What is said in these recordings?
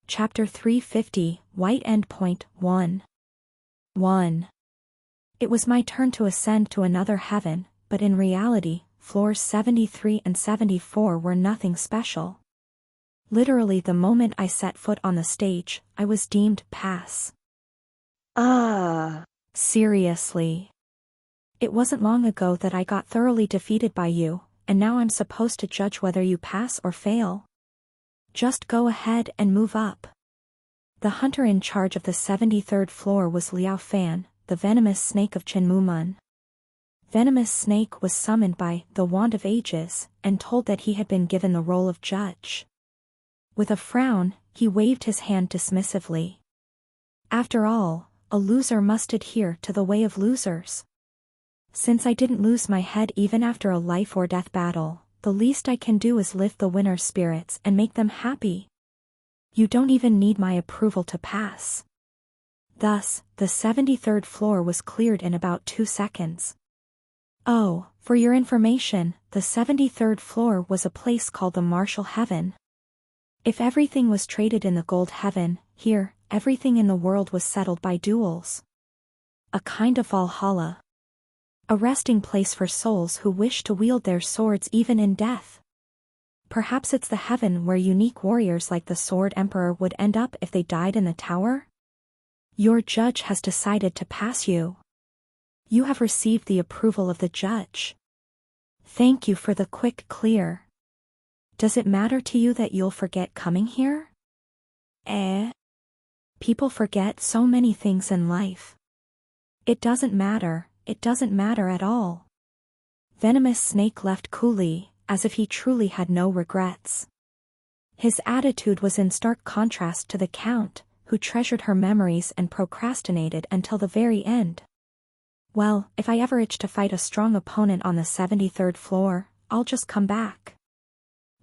Chapter 350, White Endpoint 1. 1. It was my turn to ascend to another heaven, but in reality, floors 73 and 74 were nothing special. Literally the moment I set foot on the stage, I was deemed pass. Seriously. It wasn't long ago that I got thoroughly defeated by you, and now I'm supposed to judge whether you pass or fail. Just go ahead and move up. The hunter in charge of the 73rd floor was Liao Fan, the venomous snake of Chenmumun. Venomous Snake was summoned by the Wand of Ages, and told that he had been given the role of judge. With a frown, he waved his hand dismissively. After all, a loser must adhere to the way of losers. Since I didn't lose my head even after a life-or-death battle, the least I can do is lift the winner's spirits and make them happy. You don't even need my approval to pass. Thus, the 73rd floor was cleared in about 2 seconds. Oh, for your information, the 73rd floor was a place called the Martial Heaven. If everything was traded in the Gold Heaven, here, everything in the world was settled by duels. A kind of Valhalla. A resting place for souls who wish to wield their swords even in death. Perhaps it's the heaven where unique warriors like the Sword Emperor would end up if they died in the tower? Your judge has decided to pass you. You have received the approval of the judge. Thank you for the quick clear. Does it matter to you that you'll forget coming here? People forget so many things in life. It doesn't matter at all. Venomous Snake left coolly, as if he truly had no regrets. His attitude was in stark contrast to the Count, who treasured her memories and procrastinated until the very end. Well, if I ever itch to fight a strong opponent on the 73rd floor, I'll just come back.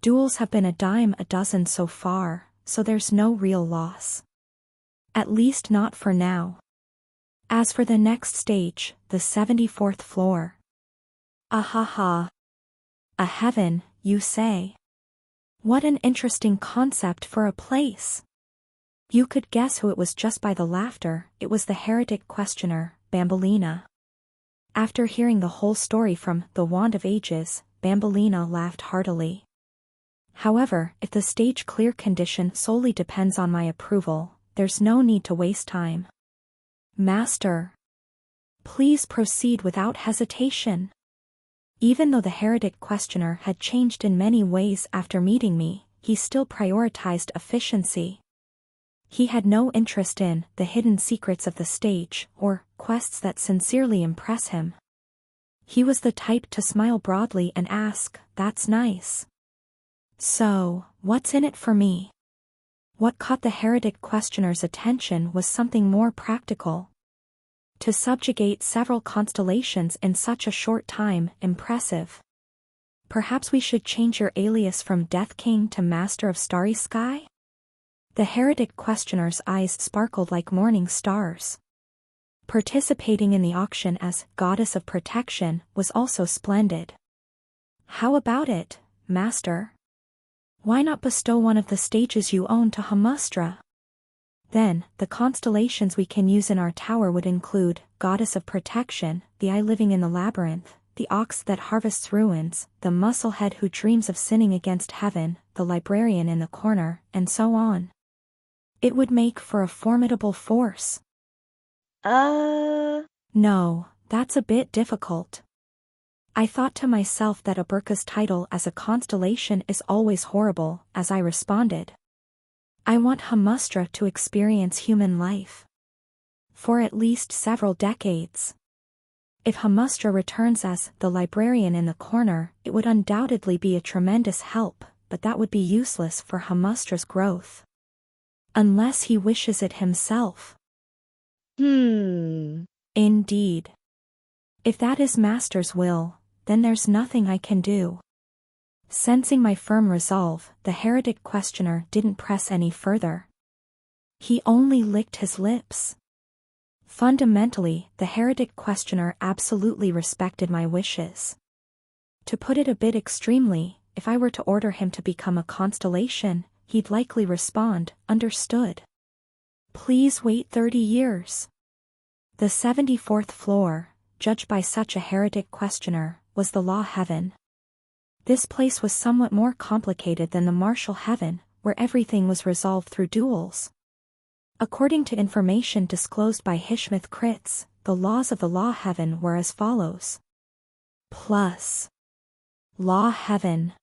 Duels have been a dime a dozen so far, so there's no real loss. At least not for now. As for the next stage, the 74th floor. Ahaha. A heaven, you say? What an interesting concept for a place. You could guess who it was just by the laughter. It was the heretic questioner, Bambolina. After hearing the whole story from the Wand of Ages, Bambolina laughed heartily. However, if the stage clear condition solely depends on my approval, there's no need to waste time. Master. Please proceed without hesitation. Even though the heretic questioner had changed in many ways after meeting me, he still prioritized efficiency. He had no interest in the hidden secrets of the stage or quests that sincerely impress him. He was the type to smile broadly and ask, "That's nice. So, what's in it for me?" What caught the heretic questioner's attention was something more practical. To subjugate several constellations in such a short time, impressive. Perhaps we should change your alias from Death King to Master of Starry Sky? The heretic questioner's eyes sparkled like morning stars. Participating in the auction as Goddess of Protection was also splendid. How about it, Master? Why not bestow one of the stages you own to Hamustra? Then, the constellations we can use in our tower would include Goddess of Protection, the Eye living in the labyrinth, the Ox that harvests ruins, the Musclehead who dreams of sinning against heaven, the Librarian in the corner, and so on. It would make for a formidable force. No, that's a bit difficult. I thought to myself that Aburka's title as a constellation is always horrible, as I responded. I want Hamustra to experience human life. For at least several decades. If Hamustra returns as the Librarian in the corner, it would undoubtedly be a tremendous help, but that would be useless for Hamustra's growth. Unless he wishes it himself. Indeed. If that is Master's will, then there's nothing I can do. Sensing my firm resolve, the heretic questioner didn't press any further. He only licked his lips. Fundamentally, the heretic questioner absolutely respected my wishes. To put it a bit extremely, if I were to order him to become a constellation, he'd likely respond, "Understood. Please wait 30 years. The 74th floor, judged by such a heretic questioner, was the law heaven. This place was somewhat more complicated than the martial heaven, where everything was resolved through duels. According to information disclosed by Hishmith Crits, the laws of the law heaven were as follows. Plus. Law heaven.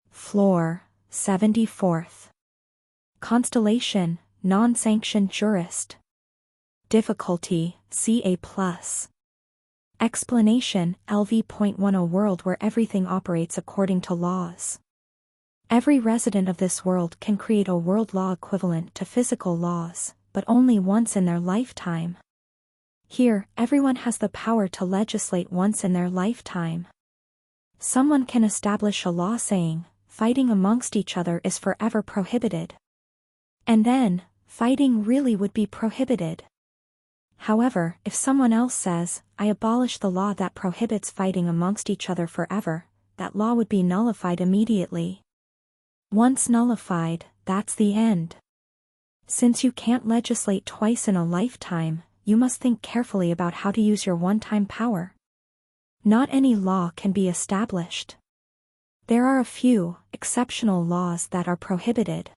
Floor, 74th. Constellation, non-sanctioned jurist. Difficulty, CA+. Explanation, LV.10 world where everything operates according to laws. Every resident of this world can create a world law equivalent to physical laws, but only once in their lifetime. Here, everyone has the power to legislate once in their lifetime. Someone can establish a law saying, fighting amongst each other is forever prohibited. And then, fighting really would be prohibited. However, if someone else says, I abolish the law that prohibits fighting amongst each other forever, that law would be nullified immediately. Once nullified, that's the end. Since you can't legislate twice in a lifetime, you must think carefully about how to use your one-time power. Not any law can be established. There are a few exceptional laws that are prohibited.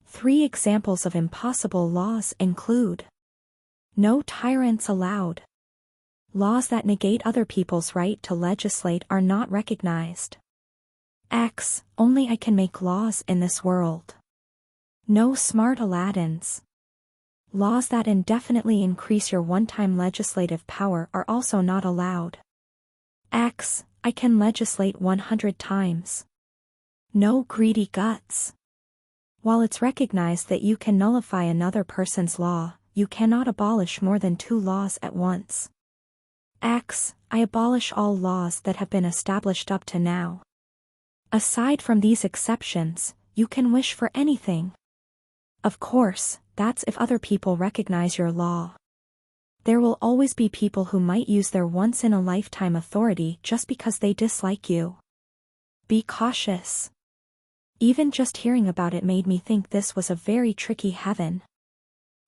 3 examples of impossible laws include: no tyrants allowed. Laws that negate other people's right to legislate are not recognized. X, only I can make laws in this world. No smart Aladdins. Laws that indefinitely increase your one-time legislative power are also not allowed. X, I can legislate 100 times. No greedy guts. While it's recognized that you can nullify another person's law, you cannot abolish more than 2 laws at once. X, I abolish all laws that have been established up to now. Aside from these exceptions, you can wish for anything. Of course, that's if other people recognize your law. There will always be people who might use their once-in-a-lifetime authority just because they dislike you. Be cautious. Even just hearing about it made me think this was a very tricky heaven.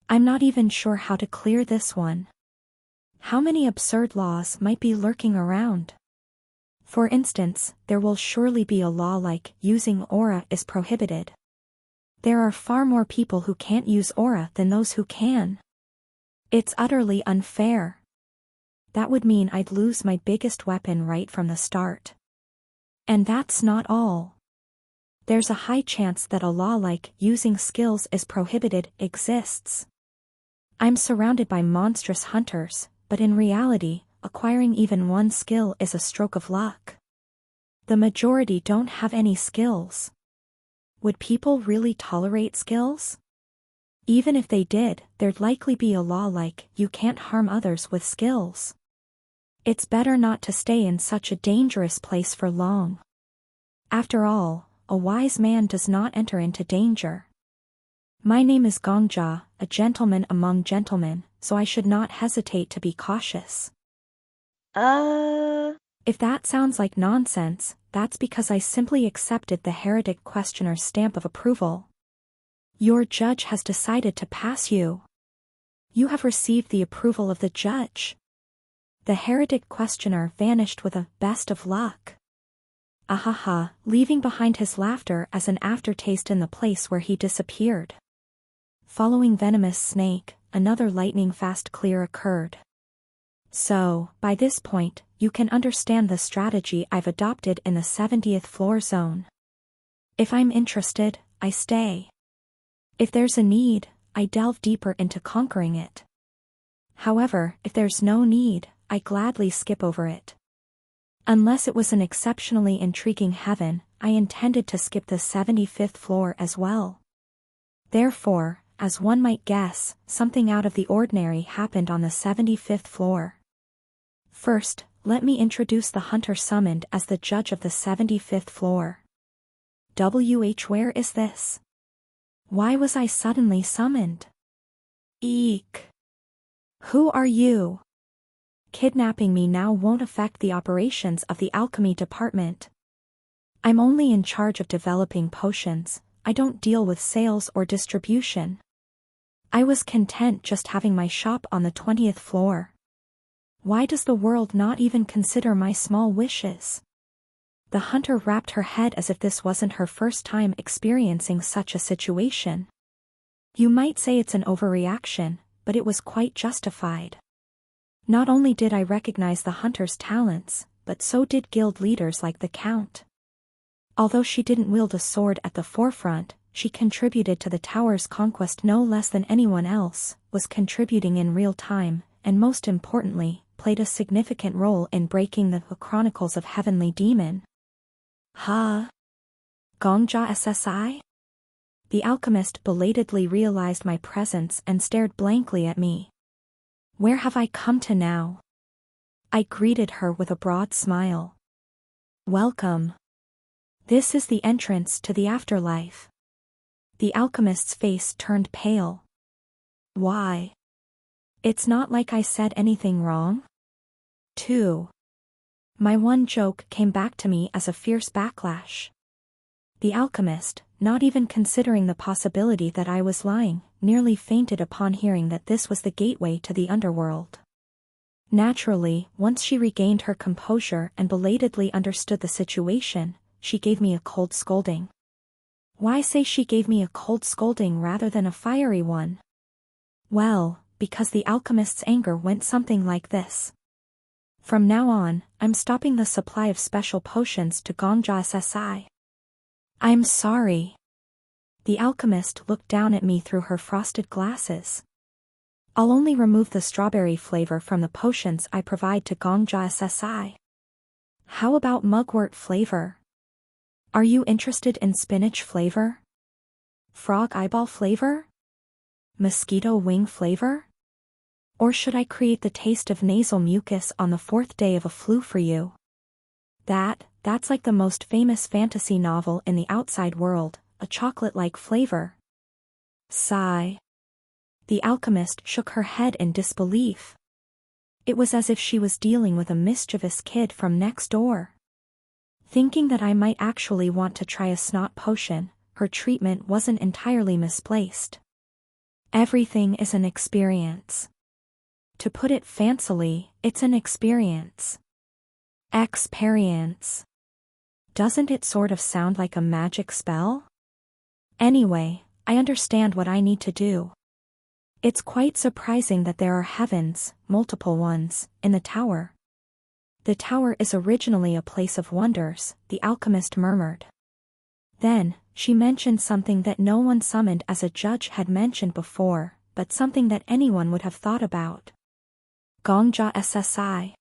I'm not even sure how to clear this one. How many absurd laws might be lurking around? For instance, there will surely be a law like, using aura is prohibited. There are far more people who can't use aura than those who can. It's utterly unfair. That would mean I'd lose my biggest weapon right from the start. And that's not all. There's a high chance that a law like, using skills is prohibited, exists. I'm surrounded by monstrous hunters, but in reality, acquiring even one skill is a stroke of luck. The majority don't have any skills. Would people really tolerate skills? Even if they did, there'd likely be a law like, you can't harm others with skills. It's better not to stay in such a dangerous place for long. After all, a wise man does not enter into danger. My name is Gongja, a gentleman among gentlemen, so I should not hesitate to be cautious. If that sounds like nonsense, that's because I simply accepted the heretic questioner's stamp of approval. Your judge has decided to pass you. You have received the approval of the judge. The heretic questioner vanished with a best of luck. Ahaha, leaving behind his laughter as an aftertaste in the place where he disappeared. Following venomous snake, another lightning-fast clear occurred. So, by this point, you can understand the strategy I've adopted in the 70th floor zone. If I'm interested, I stay. If there's a need, I delve deeper into conquering it. However, if there's no need, I gladly skip over it. Unless it was an exceptionally intriguing heaven, I intended to skip the 75th floor as well. Therefore, as one might guess, something out of the ordinary happened on the 75th floor. First, let me introduce the hunter summoned as the judge of the 75th floor. Where is this? Why was I suddenly summoned? Eek. Who are you? Kidnapping me now won't affect the operations of the alchemy department. I'm only in charge of developing potions, I don't deal with sales or distribution. I was content just having my shop on the 20th floor. Why does the world not even consider my small wishes? The hunter wrapped her head as if this wasn't her first time experiencing such a situation. You might say it's an overreaction, but it was quite justified. Not only did I recognize the hunter's talents, but so did guild leaders like the Count. Although she didn't wield a sword at the forefront, she contributed to the tower's conquest no less than anyone else, was contributing in real time, and most importantly, played a significant role in breaking the Chronicles of Heavenly Demon. Ha! Gongja SSI? The alchemist belatedly realized my presence and stared blankly at me. Where have I come to now? I greeted her with a broad smile. Welcome. This is the entrance to the afterlife. The alchemist's face turned pale. Why? It's not like I said anything wrong. 2. My one joke came back to me as a fierce backlash. The alchemist, not even considering the possibility that I was lying, nearly fainted upon hearing that this was the gateway to the underworld. Naturally, once she regained her composure and belatedly understood the situation, she gave me a cold scolding. Why say she gave me a cold scolding rather than a fiery one? Well, because the alchemist's anger went something like this. From now on, I'm stopping the supply of special potions to Gongja SSI. I'm sorry. The alchemist looked down at me through her frosted glasses. I'll only remove the strawberry flavor from the potions I provide to Gongja SSI. How about mugwort flavor? Are you interested in spinach flavor? Frog eyeball flavor? Mosquito wing flavor? Or should I create the taste of nasal mucus on the 4th day of a flu for you? That's like the most famous fantasy novel in the outside world, a chocolate-like flavor. Sigh. The alchemist shook her head in disbelief. It was as if she was dealing with a mischievous kid from next door. Thinking that I might actually want to try a snot potion, her treatment wasn't entirely misplaced. Everything is an experience. To put it fancily, it's an experience. Experience. Doesn't it sort of sound like a magic spell? Anyway, I understand what I need to do. It's quite surprising that there are heavens, multiple ones, in the tower. The tower is originally a place of wonders, the alchemist murmured. Then, she mentioned something that no one summoned as a judge had mentioned before, but something that anyone would have thought about. Gongja SSI.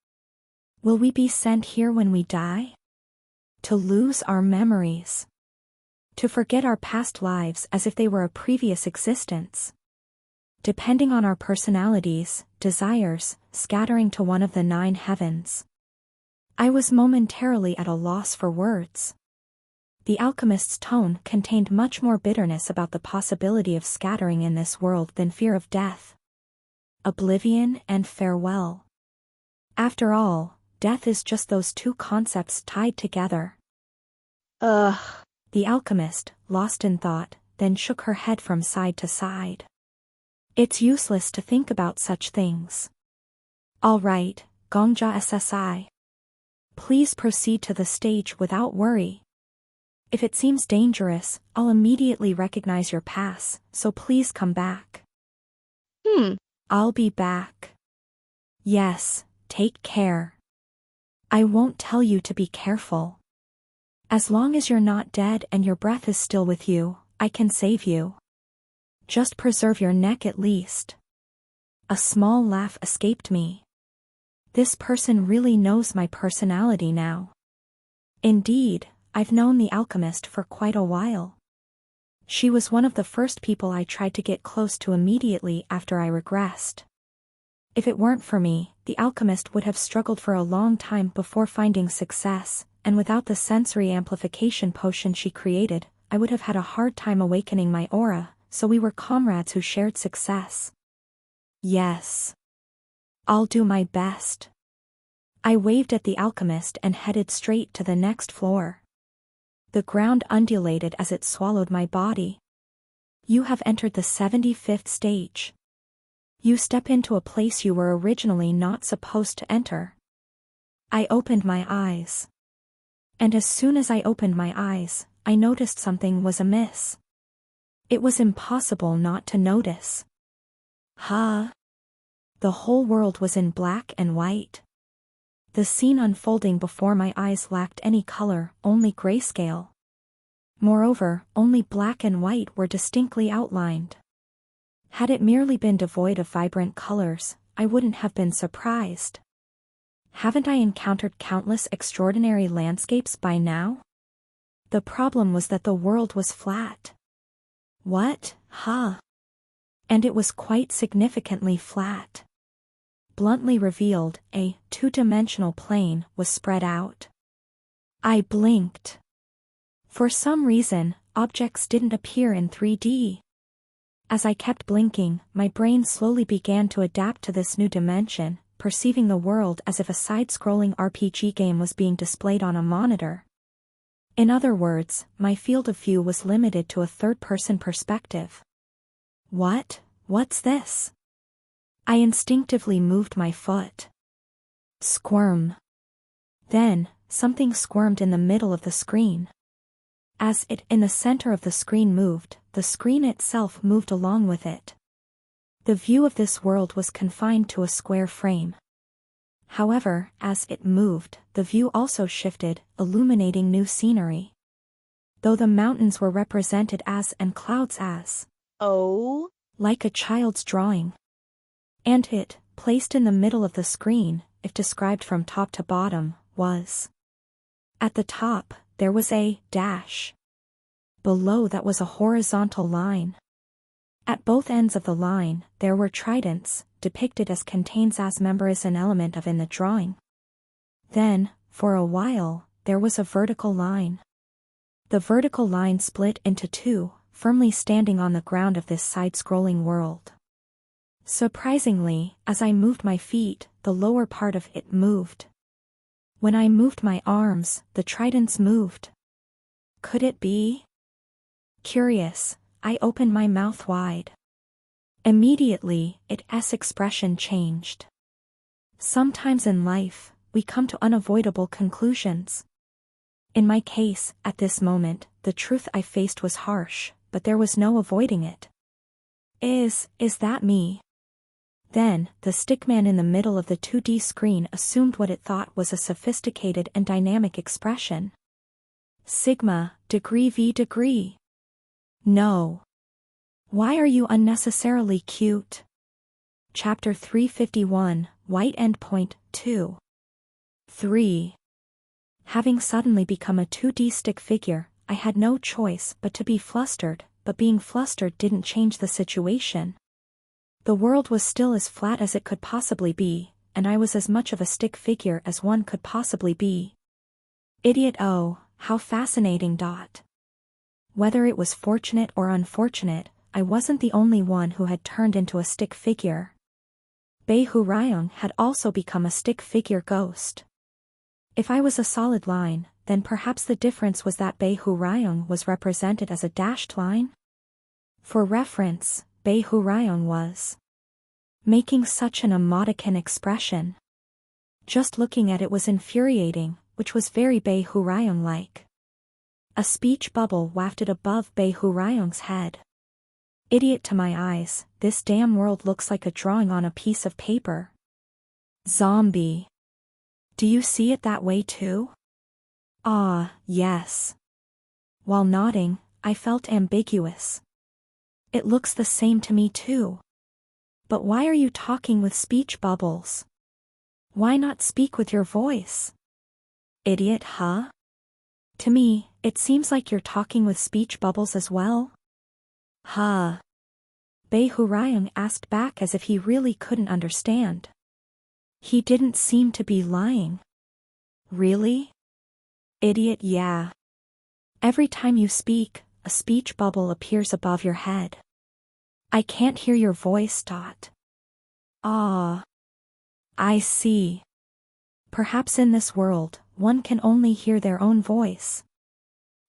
Will we be sent here when we die? To lose our memories. To forget our past lives as if they were a previous existence. Depending on our personalities, desires, scattering to one of the 9 heavens. I was momentarily at a loss for words. The alchemist's tone contained much more bitterness about the possibility of scattering in this world than fear of death. Oblivion and farewell. After all, death is just those 2 concepts tied together. Ugh. The alchemist, lost in thought, then shook her head from side to side. It's useless to think about such things. All right, Gongja SSI. Please proceed to the stage without worry. If it seems dangerous, I'll immediately recognize your pass, so please come back. I'll be back. Yes, take care. I won't tell you to be careful. As long as you're not dead and your breath is still with you, I can save you. Just preserve your neck at least. A small laugh escaped me. This person really knows my personality now. Indeed, I've known the alchemist for quite a while. She was one of the first people I tried to get close to immediately after I regressed. If it weren't for me, the alchemist would have struggled for a long time before finding success, and without the sensory amplification potion she created, I would have had a hard time awakening my aura, so we were comrades who shared success. Yes. I'll do my best. I waved at the alchemist and headed straight to the next floor. The ground undulated as it swallowed my body. You have entered the 75th stage. You step into a place you were originally not supposed to enter. I opened my eyes. And as soon as I opened my eyes, I noticed something was amiss. It was impossible not to notice. The whole world was in black and white. The scene unfolding before my eyes lacked any color, only grayscale. Moreover, only black and white were distinctly outlined. Had it merely been devoid of vibrant colors, I wouldn't have been surprised. Haven't I encountered countless extraordinary landscapes by now? The problem was that the world was flat. What? And it was quite significantly flat. Bluntly revealed, a two-dimensional plane was spread out. I blinked. For some reason, objects didn't appear in 3D. As I kept blinking, my brain slowly began to adapt to this new dimension, perceiving the world as if a side-scrolling RPG game was being displayed on a monitor. In other words, my field of view was limited to a third-person perspective. What's this? I instinctively moved my foot. Squirm. Then, something squirmed in the middle of the screen. As it in the center of the screen moved, the screen itself moved along with it. The view of this world was confined to a square frame. However, as it moved, the view also shifted, illuminating new scenery. Though the mountains were represented as and clouds as. Like a child's drawing. And it, placed in the middle of the screen, if described from top to bottom, was. At the top, there was a dash. Below that was a horizontal line. At both ends of the line, there were tridents, depicted as contains as members an element of in the drawing. Then, for a while, there was a vertical line. The vertical line split into two, firmly standing on the ground of this side-scrolling world. Surprisingly, as I moved my feet, the lower part of it moved. When I moved my arms, the tridents moved. Could it be? Curious, I opened my mouth wide. Immediately, its expression changed. Sometimes in life, we come to unavoidable conclusions. In my case, at this moment, the truth I faced was harsh, but there was no avoiding it. Is that me? Then, the stickman in the middle of the 2D screen assumed what it thought was a sophisticated and dynamic expression. Sigma, degree v degree. No. Why are you unnecessarily cute? Chapter 351, White Endpoint, 2. 3. Having suddenly become a 2D stick figure, I had no choice but to be flustered, but being flustered didn't change the situation. The world was still as flat as it could possibly be, and I was as much of a stick figure as one could possibly be. Idiot, oh, how fascinating. Whether it was fortunate or unfortunate, I wasn't the only one who had turned into a stick figure. Bei Hurayong had also become a stick figure ghost. If I was a solid line, then perhaps the difference was that Bei Hurayong was represented as a dashed line? For reference, Bei Hurayong was making such an emoticon expression. Just looking at it was infuriating, which was very Bei Hurayong-like. A speech bubble wafted above Bei Hurayong's head. Idiot, to my eyes, this damn world looks like a drawing on a piece of paper. Zombie. Do you see it that way too? Ah, yes. While nodding, I felt ambiguous. It looks the same to me too. But why are you talking with speech bubbles? Why not speak with your voice? Idiot, huh? To me, it seems like you're talking with speech bubbles as well. Bei Hurayong asked back as if he really couldn't understand. He didn't seem to be lying. Really? Idiot, yeah. Every time you speak, a speech bubble appears above your head. I can't hear your voice. Ah. I see. Perhaps in this world, one can only hear their own voice.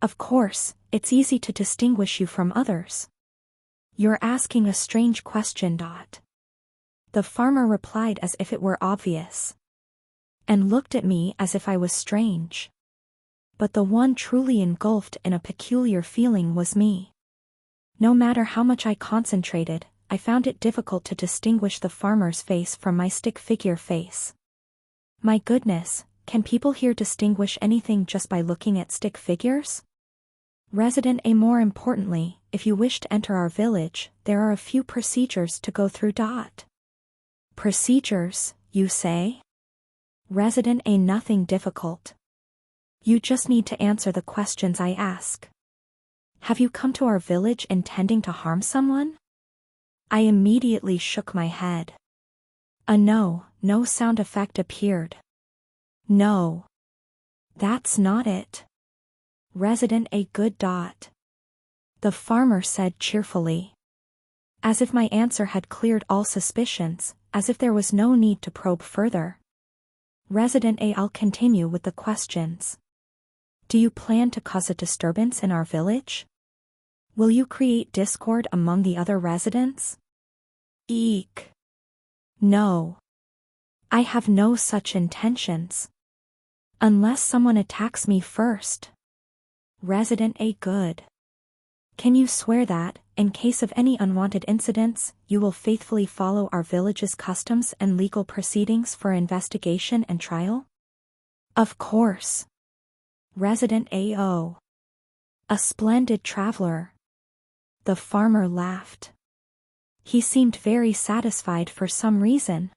Of course, it's easy to distinguish you from others. You're asking a strange question. The farmer replied as if it were obvious. And looked at me as if I was strange. But the one truly engulfed in a peculiar feeling was me. No matter how much I concentrated, I found it difficult to distinguish the farmer's face from my stick figure face. My goodness, can people here distinguish anything just by looking at stick figures? Resident A. More importantly, if you wish to enter our village, there are a few procedures to go through. Procedures, you say? Resident A. Nothing difficult. You just need to answer the questions I ask. Have you come to our village intending to harm someone? I immediately shook my head. No sound effect appeared. No. That's not it. Resident A. Good. The farmer said cheerfully. As if my answer had cleared all suspicions, as if there was no need to probe further. Resident A. I'll continue with the questions. Do you plan to cause a disturbance in our village? Will you create discord among the other residents? Eek. No. I have no such intentions. Unless someone attacks me first. Resident A. Good. Can you swear that, in case of any unwanted incidents, you will faithfully follow our village's customs and legal proceedings for investigation and trial? Of course. Resident A. Oh. A splendid traveler. The farmer laughed. He seemed very satisfied for some reason.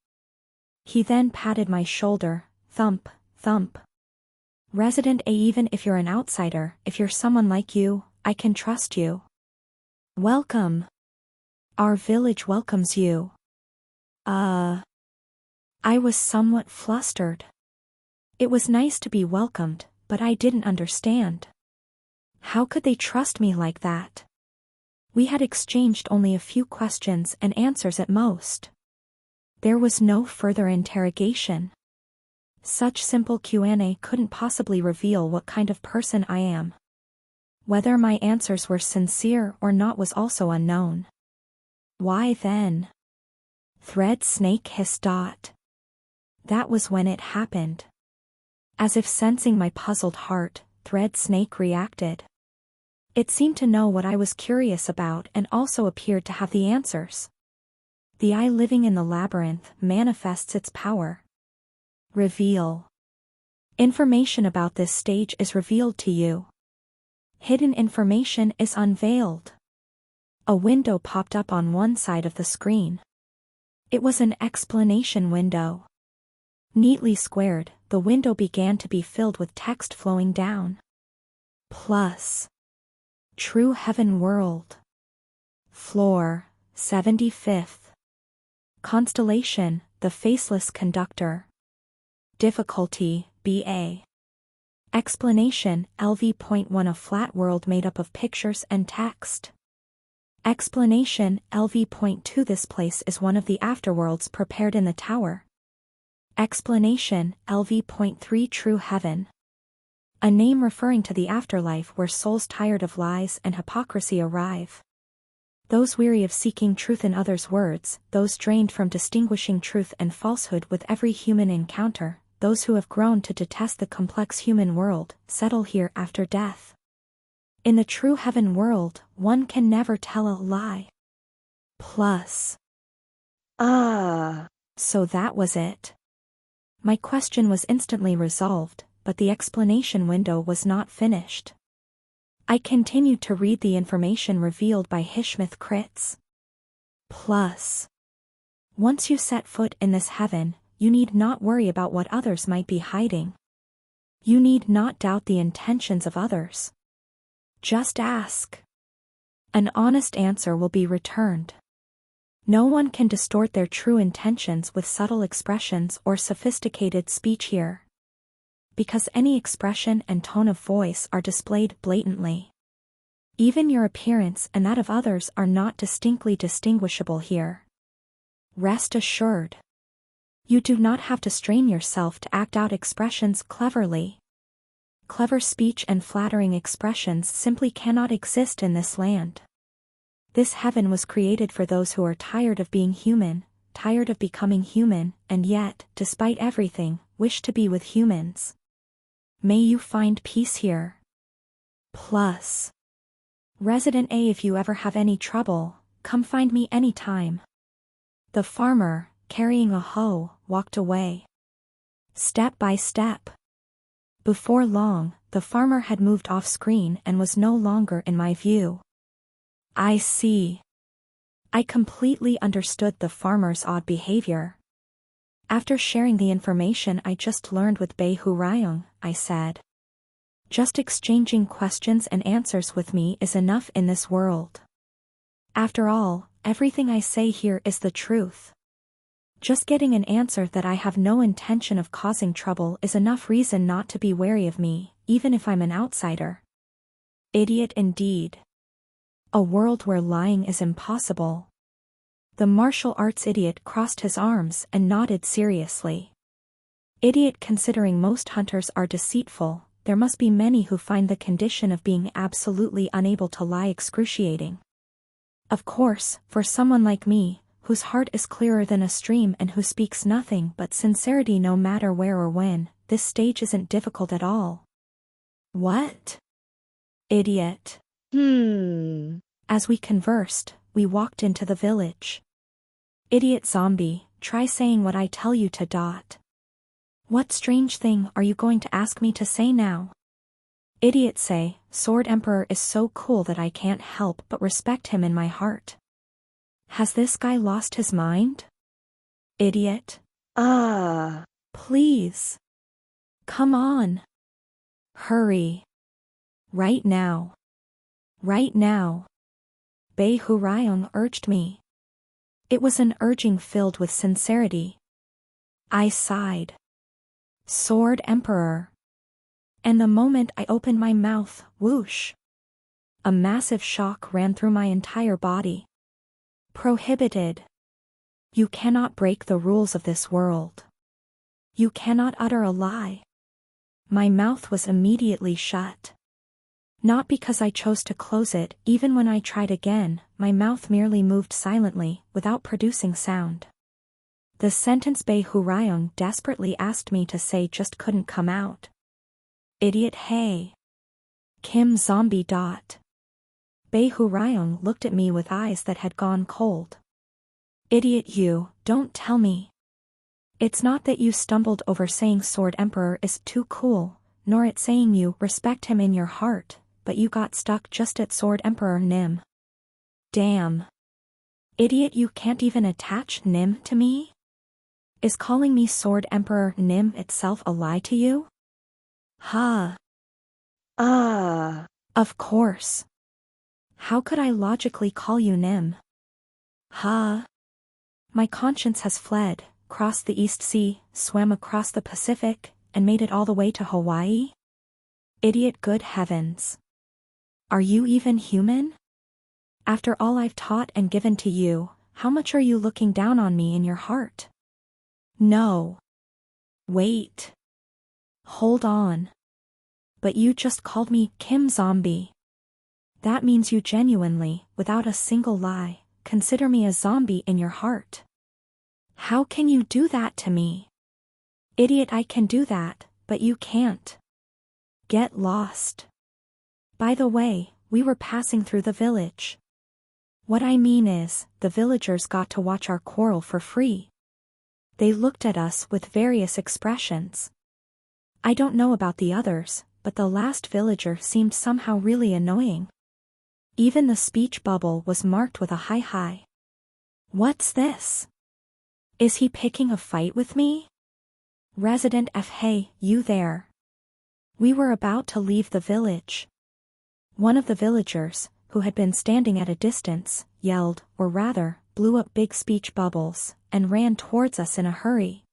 He then patted my shoulder, thump, thump. Resident A. Even if you're an outsider, if you're someone like you, I can trust you. Welcome. Our village welcomes you. I was somewhat flustered. It was nice to be welcomed, but I didn't understand. How could they trust me like that? We had exchanged only a few questions and answers at most. There was no further interrogation. Such simple Q&A couldn't possibly reveal what kind of person I am. Whether my answers were sincere or not was also unknown. Why then? Thread snake hissed. That was when it happened. As if sensing my puzzled heart, Thread snake reacted. It seemed to know what I was curious about and also appeared to have the answers. The eye living in the labyrinth manifests its power. Reveal. Information about this stage is revealed to you. Hidden information is unveiled. A window popped up on one side of the screen. It was an explanation window. Neatly squared, the window began to be filled with text flowing down. Plus. True Heaven World. Floor, 75th. Constellation, the Faceless Conductor. Difficulty, BA. Explanation, LV.1 A flat world made up of pictures and text. Explanation, LV.2 This place is one of the afterworlds prepared in the tower. Explanation, LV.3 True Heaven. A name referring to the afterlife where souls tired of lies and hypocrisy arrive. Those weary of seeking truth in others' words, those drained from distinguishing truth and falsehood with every human encounter, those who have grown to detest the complex human world, settle here after death. In the true heaven world, one can never tell a lie. Plus. So that was it. My question was instantly resolved, but the explanation window was not finished. I continued to read the information revealed by Hishmith Crits. Plus. Once you set foot in this heaven, you need not worry about what others might be hiding. You need not doubt the intentions of others. Just ask. An honest answer will be returned. No one can distort their true intentions with subtle expressions or sophisticated speech here. Because any expression and tone of voice are displayed blatantly. Even your appearance and that of others are not distinctly distinguishable here. Rest assured. You do not have to strain yourself to act out expressions cleverly. Clever speech and flattering expressions simply cannot exist in this land. This heaven was created for those who are tired of being human, tired of becoming human, and yet, despite everything, wish to be with humans. May you find peace here. Plus. Resident A, if you ever have any trouble, come find me anytime. The farmer, carrying a hoe, walked away. Step by step. Before long, the farmer had moved off screen and was no longer in my view. I see. I completely understood the farmer's odd behavior. After sharing the information I just learned with Bei Hurayong, I said. Just exchanging questions and answers with me is enough in this world. After all, everything I say here is the truth. Just getting an answer that I have no intention of causing trouble is enough reason not to be wary of me, even if I'm an outsider. Idiot indeed. A world where lying is impossible. The martial arts idiot crossed his arms and nodded seriously. Idiot, considering most hunters are deceitful, there must be many who find the condition of being absolutely unable to lie excruciating. Of course, for someone like me, whose heart is clearer than a stream and who speaks nothing but sincerity no matter where or when, this stage isn't difficult at all. What? Idiot. As we conversed, we walked into the village. Idiot zombie, try saying what I tell you to. What strange thing are you going to ask me to say now? Idiot say, Sword Emperor is so cool that I can't help but respect him in my heart. Has this guy lost his mind? Idiot. Please. Come on. Hurry. Right now. Right now. Bei Hurayong urged me. It was an urging filled with sincerity. I sighed. Sword Emperor. And the moment I opened my mouth, whoosh. A massive shock ran through my entire body. Prohibited. You cannot break the rules of this world. You cannot utter a lie. My mouth was immediately shut. Not because I chose to close it, even when I tried again, my mouth merely moved silently, without producing sound. The sentence Bei Hurayong desperately asked me to say just couldn't come out. Idiot hey. Kim zombie. Bei Hurayong looked at me with eyes that had gone cold. Idiot you, don't tell me. It's not that you stumbled over saying Sword Emperor is too cool, nor at saying you respect him in your heart, but you got stuck just at Sword Emperor Nim. Damn. Idiot, you can't even attach Nim to me? Is calling me Sword Emperor Nim itself a lie to you? Ha. Of course. How could I logically call you Nim? Ha. My conscience has fled, crossed the East Sea, swam across the Pacific, and made it all the way to Hawaii? Idiot, good heavens. Are you even human? After all I've taught and given to you, how much are you looking down on me in your heart? No. Wait. Hold on. But you just called me Kim Zombie. That means you genuinely, without a single lie, consider me a zombie in your heart. How can you do that to me? Idiot, I can do that, but you can't. Get lost. By the way, we were passing through the village. What I mean is, the villagers got to watch our quarrel for free. They looked at us with various expressions. I don't know about the others, but the last villager seemed somehow really annoying. Even the speech bubble was marked with a high. What's this? Is he picking a fight with me? Resident F. Hey, you there. We were about to leave the village. One of the villagers, who had been standing at a distance, yelled, or rather, blew up big speech bubbles, and ran towards us in a hurry.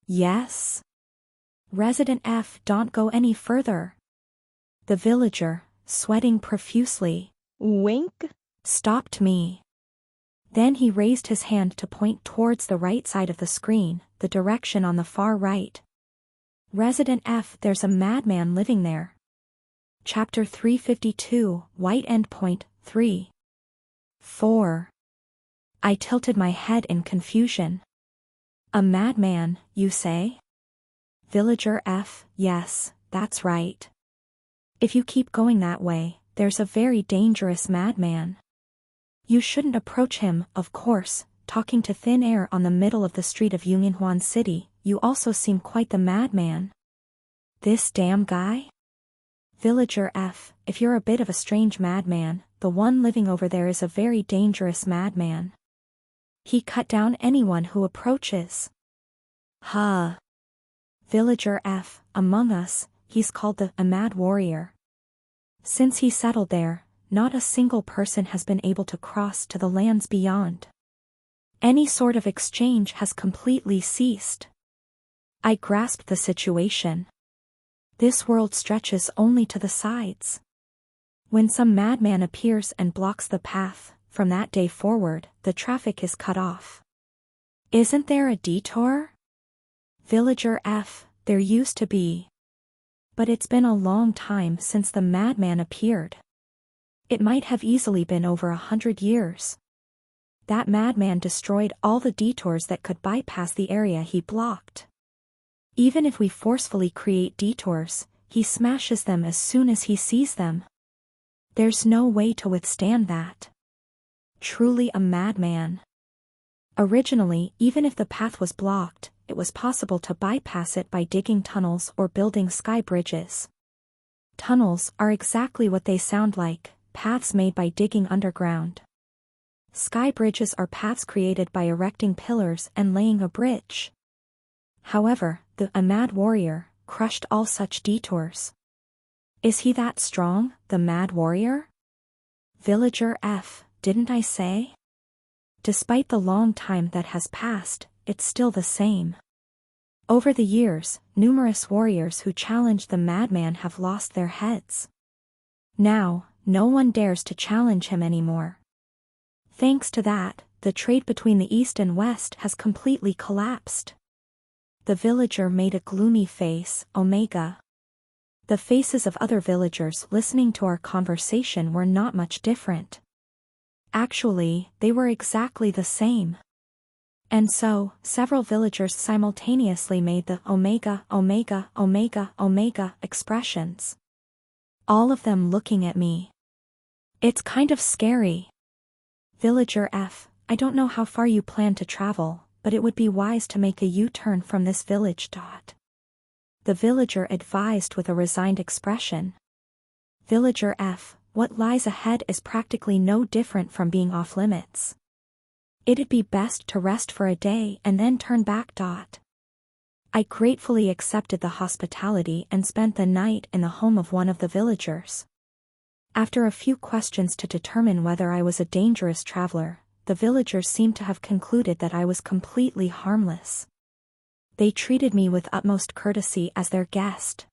Yes? Resident F. Don't go any further. The villager, sweating profusely, wink, stopped me. Then he raised his hand to point towards the right side of the screen, the direction on the far right. Resident F, there's a madman living there. Chapter 352, White Endpoint, 3. 4. I tilted my head in confusion. A madman, you say? Villager F, yes, that's right. If you keep going that way, there's a very dangerous madman. You shouldn't approach him, of course. Talking to thin air on the middle of the street of Yunyanhuan City, you also seem quite the madman. This damn guy? Villager F, if you're a bit of a strange madman, the one living over there is a very dangerous madman. He cut down anyone who approaches. Huh. Villager F, among us, he's called the Mad Warrior. Since he settled there, not a single person has been able to cross to the lands beyond. Any sort of exchange has completely ceased. I grasped the situation. This world stretches only to the sides. When some madman appears and blocks the path, from that day forward, the traffic is cut off. Isn't there a detour? Villager F, there used to be. But it's been a long time since the madman appeared. It might have easily been over 100 years. That madman destroyed all the detours that could bypass the area he blocked. Even if we forcefully create detours, he smashes them as soon as he sees them. There's no way to withstand that. Truly a madman. Originally, even if the path was blocked, it was possible to bypass it by digging tunnels or building sky bridges. Tunnels are exactly what they sound like, paths made by digging underground. Sky bridges are paths created by erecting pillars and laying a bridge. However, the Mad Warrior crushed all such detours. Is he that strong, the Mad Warrior? Villager F, didn't I say? Despite the long time that has passed, it's still the same. Over the years, numerous warriors who challenged the madman have lost their heads. Now, no one dares to challenge him anymore. Thanks to that, the trade between the East and West has completely collapsed. The villager made a gloomy face, Omega. The faces of other villagers listening to our conversation were not much different. Actually, they were exactly the same. And so, several villagers simultaneously made the Omega, Omega, Omega, Omega expressions. All of them looking at me. It's kind of scary. Villager F, I don't know how far you plan to travel, but it would be wise to make a U-turn from this village. The villager advised with a resigned expression. Villager F, what lies ahead is practically no different from being off limits. It'd be best to rest for a day and then turn back. I gratefully accepted the hospitality and spent the night in the home of one of the villagers. After a few questions to determine whether I was a dangerous traveler, the villagers seemed to have concluded that I was completely harmless. They treated me with utmost courtesy as their guest.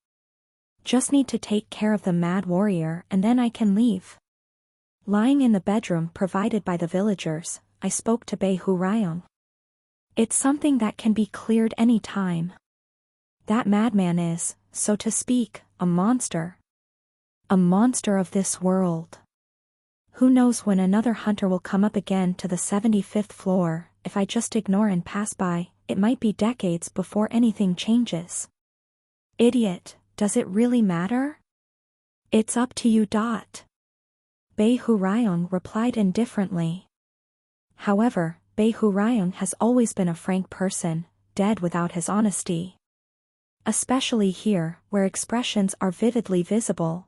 Just need to take care of the Mad Warrior and then I can leave. Lying in the bedroom provided by the villagers, I spoke to Bei Hurayong. It's something that can be cleared any time. That madman is, so to speak, a monster. A monster of this world. Who knows when another hunter will come up again to the 75th floor. If I just ignore and pass by, it might be decades before anything changes. Idiot, does it really matter? It's up to you. Bei Hurayong replied indifferently. However, Bei Hurayong has always been a frank person, dead without his honesty. Especially here, where expressions are vividly visible.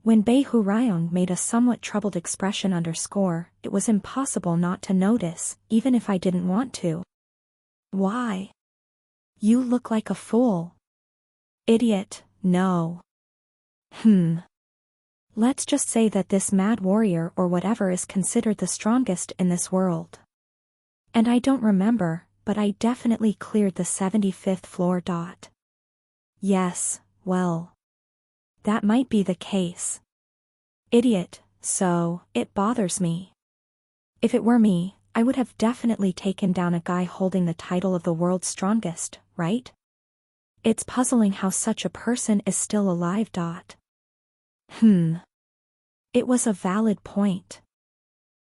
When Bei Hurayong made a somewhat troubled expression underscore, it was impossible not to notice, even if I didn't want to. Why? You look like a fool. Idiot, no. Let's just say that this Mad Warrior or whatever is considered the strongest in this world. And I don't remember, but I definitely cleared the 75th floor. Yes, well. That might be the case. Idiot, so, it bothers me. If it were me, I would have definitely taken down a guy holding the title of the world's strongest, right? It's puzzling how such a person is still alive. It was a valid point.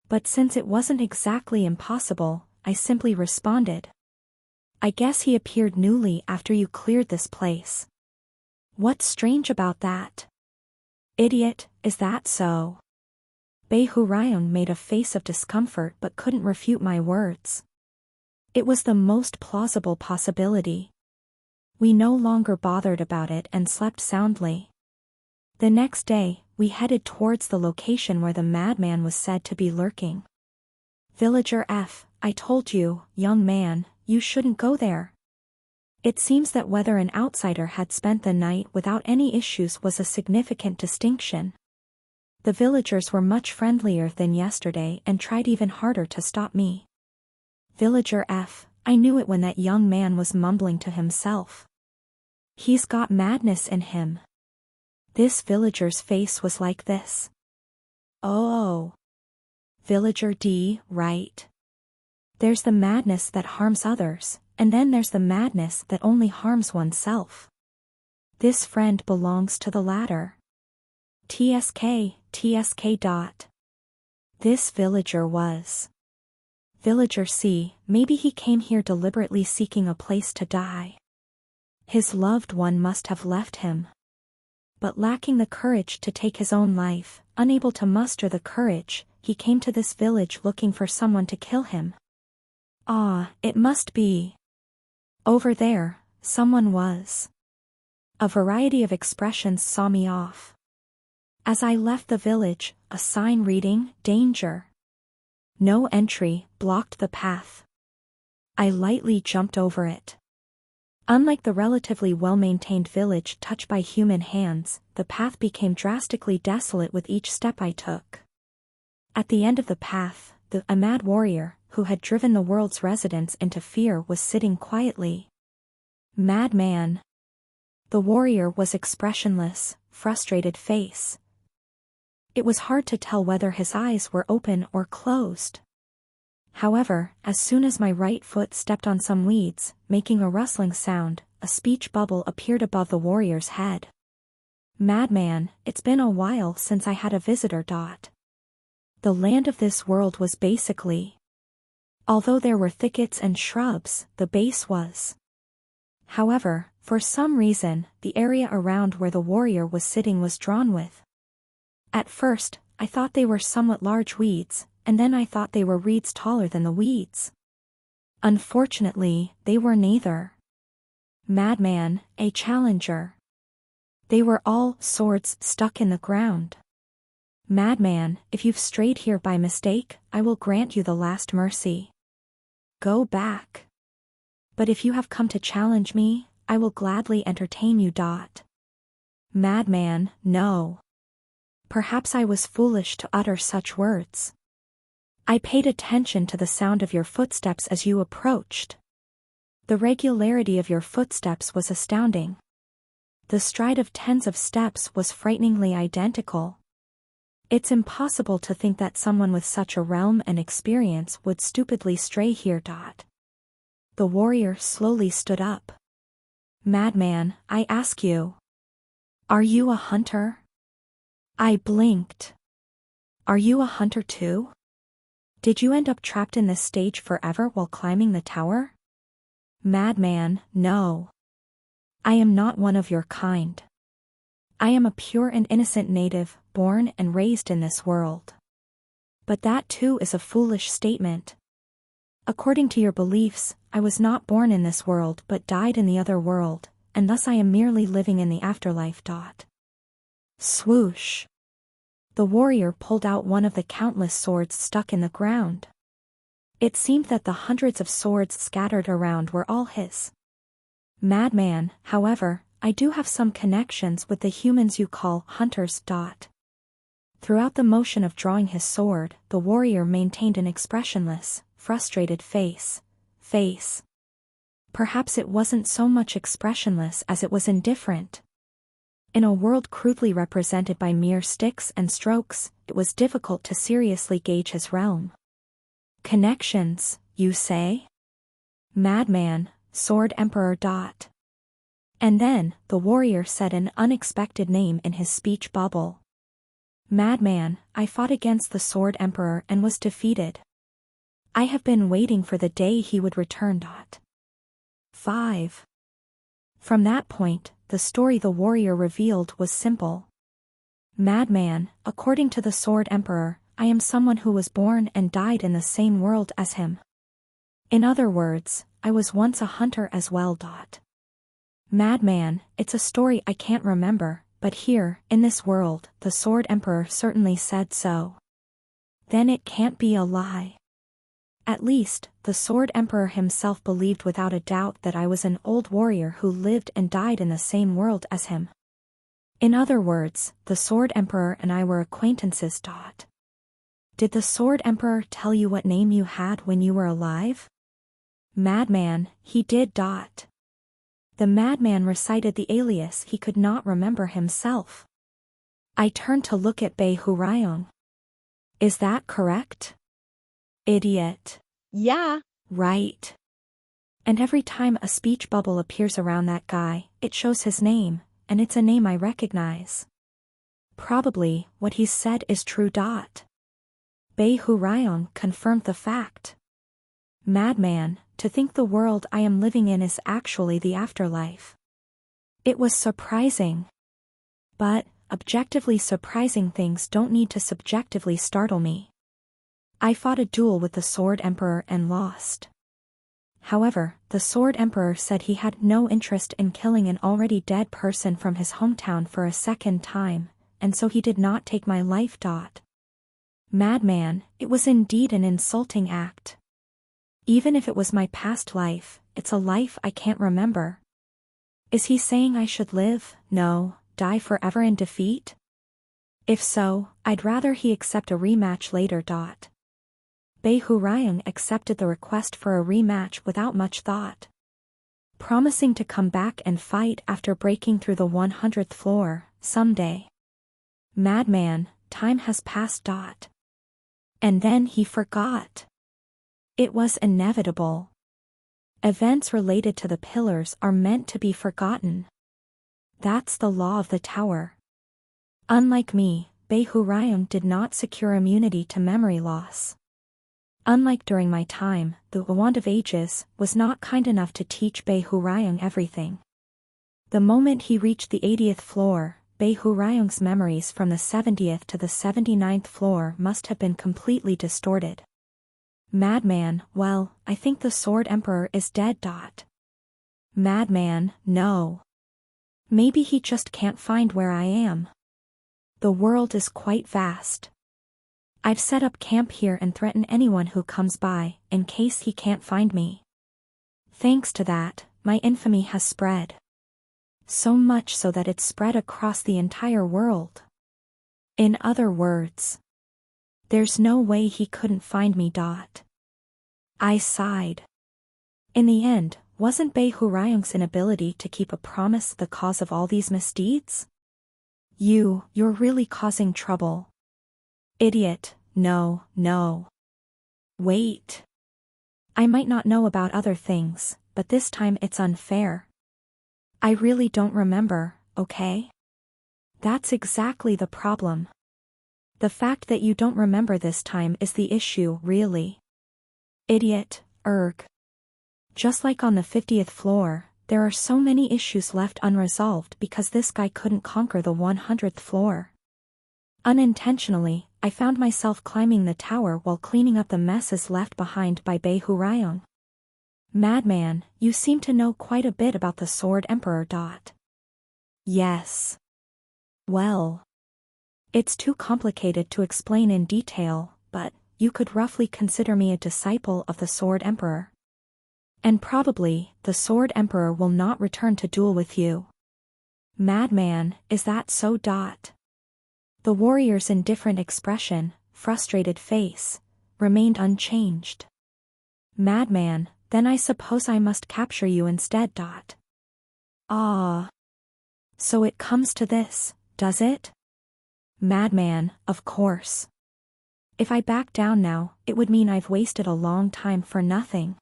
But since it wasn't exactly impossible, I simply responded. I guess he appeared newly after you cleared this place. What's strange about that? Idiot, is that so? Behurayon made a face of discomfort but couldn't refute my words. It was the most plausible possibility. We no longer bothered about it and slept soundly. The next day, we headed towards the location where the madman was said to be lurking. Villager F, I told you, young man, you shouldn't go there. It seems that whether an outsider had spent the night without any issues was a significant distinction. The villagers were much friendlier than yesterday and tried even harder to stop me. Villager F, I knew it when that young man was mumbling to himself. He's got madness in him. This villager's face was like this. Oh. Villager D, right. There's the madness that harms others, and then there's the madness that only harms oneself. This friend belongs to the latter. TSK. This villager was. Villager C, maybe he came here deliberately seeking a place to die. His loved one must have left him. But lacking the courage to take his own life, unable to muster the courage, he came to this village looking for someone to kill him. Ah, it must be. Over there, someone was. A variety of expressions saw me off. As I left the village, a sign reading, "Danger. No entry," blocked the path. I lightly jumped over it. Unlike the relatively well-maintained village touched by human hands, the path became drastically desolate with each step I took. At the end of the path, a mad warrior, who had driven the world's residents into fear, was sitting quietly. Madman. The warrior was expressionless, frustrated face. It was hard to tell whether his eyes were open or closed. However, as soon as my right foot stepped on some weeds, making a rustling sound, a speech bubble appeared above the warrior's head. Madman, it's been a while since I had a visitor. The land of this world was basically. Although there were thickets and shrubs, the base was. However, for some reason, the area around where the warrior was sitting was drawn with. At first, I thought they were somewhat large weeds, and then I thought they were reeds taller than the weeds. Unfortunately, they were neither. Madman, a challenger. They were all swords stuck in the ground. Madman, if you've strayed here by mistake, I will grant you the last mercy. Go back. But if you have come to challenge me, I will gladly entertain you. Madman, no. Perhaps I was foolish to utter such words. I paid attention to the sound of your footsteps as you approached. The regularity of your footsteps was astounding. The stride of tens of steps was frighteningly identical. It's impossible to think that someone with such a realm and experience would stupidly stray here. The warrior slowly stood up. Madman, I ask you. Are you a hunter? I blinked. Are you a hunter too? Did you end up trapped in this stage forever while climbing the tower? Madman, no. I am not one of your kind. I am a pure and innocent native, born and raised in this world. But that too is a foolish statement. According to your beliefs, I was not born in this world but died in the other world, and thus I am merely living in the afterlife. Swoosh. The warrior pulled out one of the countless swords stuck in the ground. It seemed that the hundreds of swords scattered around were all his. Madman, however, I do have some connections with the humans you call hunters. Throughout the motion of drawing his sword, the warrior maintained an expressionless, frustrated face. Perhaps it wasn't so much expressionless as it was indifferent. In a world crudely represented by mere sticks and strokes, it was difficult to seriously gauge his realm. Connections, you say? Madman, Sword Emperor. And then, the warrior said an unexpected name in his speech bubble. Madman, I fought against the Sword Emperor and was defeated. I have been waiting for the day he would return. 5. From that point, the story the warrior revealed was simple. Madman, according to the Sword Emperor, I am someone who was born and died in the same world as him. In other words, I was once a hunter as well. Madman, it's a story I can't remember, but here, in this world, the Sword Emperor certainly said so. Then it can't be a lie. At least, the Sword Emperor himself believed without a doubt that I was an old warrior who lived and died in the same world as him. In other words, the Sword Emperor and I were acquaintances. Did the Sword Emperor tell you what name you had when you were alive? Madman, he did. The madman recited the alias he could not remember himself. I turned to look at Bei Hurayong. Is that correct? Idiot. Yeah. Right. And every time a speech bubble appears around that guy, it shows his name, and it's a name I recognize. Probably, what he said is true. Bei Hurayong confirmed the fact. Madman, to think the world I am living in is actually the afterlife. It was surprising. But, objectively surprising things don't need to subjectively startle me. I fought a duel with the Sword Emperor and lost. However, the Sword Emperor said he had no interest in killing an already dead person from his hometown for a second time, and so he did not take my life. Madman, it was indeed an insulting act. Even if it was my past life, it's a life I can't remember. Is he saying I should live, no, die forever in defeat? If so, I'd rather he accept a rematch later. Bei Hurayong accepted the request for a rematch without much thought, promising to come back and fight after breaking through the 100th floor, someday. Madman, time has passed. And then he forgot. It was inevitable. Events related to the pillars are meant to be forgotten. That's the law of the tower. Unlike me, Bei Hurayong did not secure immunity to memory loss. Unlike during my time, the Wand of Ages was not kind enough to teach Bei Hurayong everything. The moment he reached the 80th floor, Bei Hurayong's memories from the 70th to the 79th floor must have been completely distorted. Madman, well, I think the Sword Emperor is dead. Madman, no. Maybe he just can't find where I am. The world is quite vast. I've set up camp here and threaten anyone who comes by, in case he can't find me. Thanks to that, my infamy has spread. So much so that it's spread across the entire world. In other words, there's no way he couldn't find me. I sighed. In the end, wasn't Bei Hurayong's inability to keep a promise the cause of all these misdeeds? You're really causing trouble. Idiot, no. Wait. I might not know about other things, but this time it's unfair. I really don't remember, okay? That's exactly the problem. The fact that you don't remember this time is the issue, really. Idiot, erg. Just like on the 50th floor, there are so many issues left unresolved because this guy couldn't conquer the 100th floor. Unintentionally, I found myself climbing the tower while cleaning up the messes left behind by Bei Hurayong. Madman, you seem to know quite a bit about the Sword Emperor. Yes. Well, it's too complicated to explain in detail, but you could roughly consider me a disciple of the Sword Emperor. And probably, the Sword Emperor will not return to duel with you. Madman, is that so? The warrior's indifferent expression, frustrated face, remained unchanged. Madman, then I suppose I must capture you instead. Ah. So it comes to this, does it? Madman, of course. If I back down now, it would mean I've wasted a long time for nothing.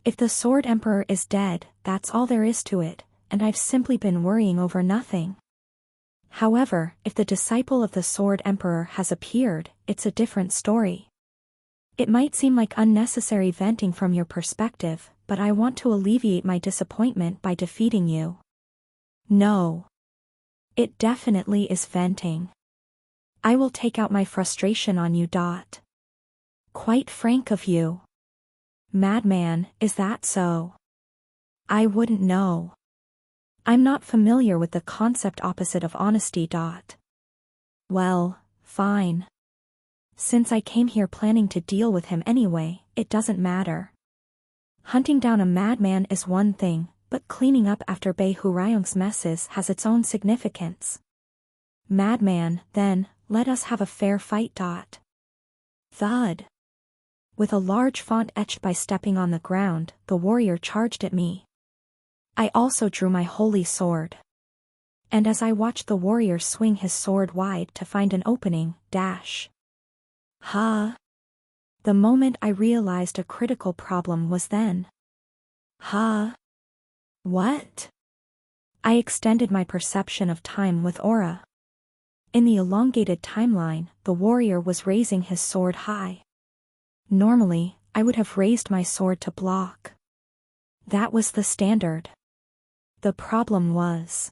If the Sword Emperor is dead, that's all there is to it, and I've simply been worrying over nothing. However, if the disciple of the Sword Emperor has appeared, it's a different story. It might seem like unnecessary venting from your perspective, but I want to alleviate my disappointment by defeating you. No. It definitely is venting. I will take out my frustration on you. Quite frank of you. Madman, is that so? I wouldn't know. I'm not familiar with the concept opposite of honesty. Well, fine. Since I came here planning to deal with him anyway, it doesn't matter. Hunting down a madman is one thing, but cleaning up after Bei Hurayong's messes has its own significance. Madman, then, let us have a fair fight. Thud. With a large font etched by stepping on the ground, the warrior charged at me. I also drew my holy sword. And as I watched the warrior swing his sword wide to find an opening, the moment I realized a critical problem was then. What? I extended my perception of time with aura. In the elongated timeline, the warrior was raising his sword high. Normally, I would have raised my sword to block. That was the standard. The problem was,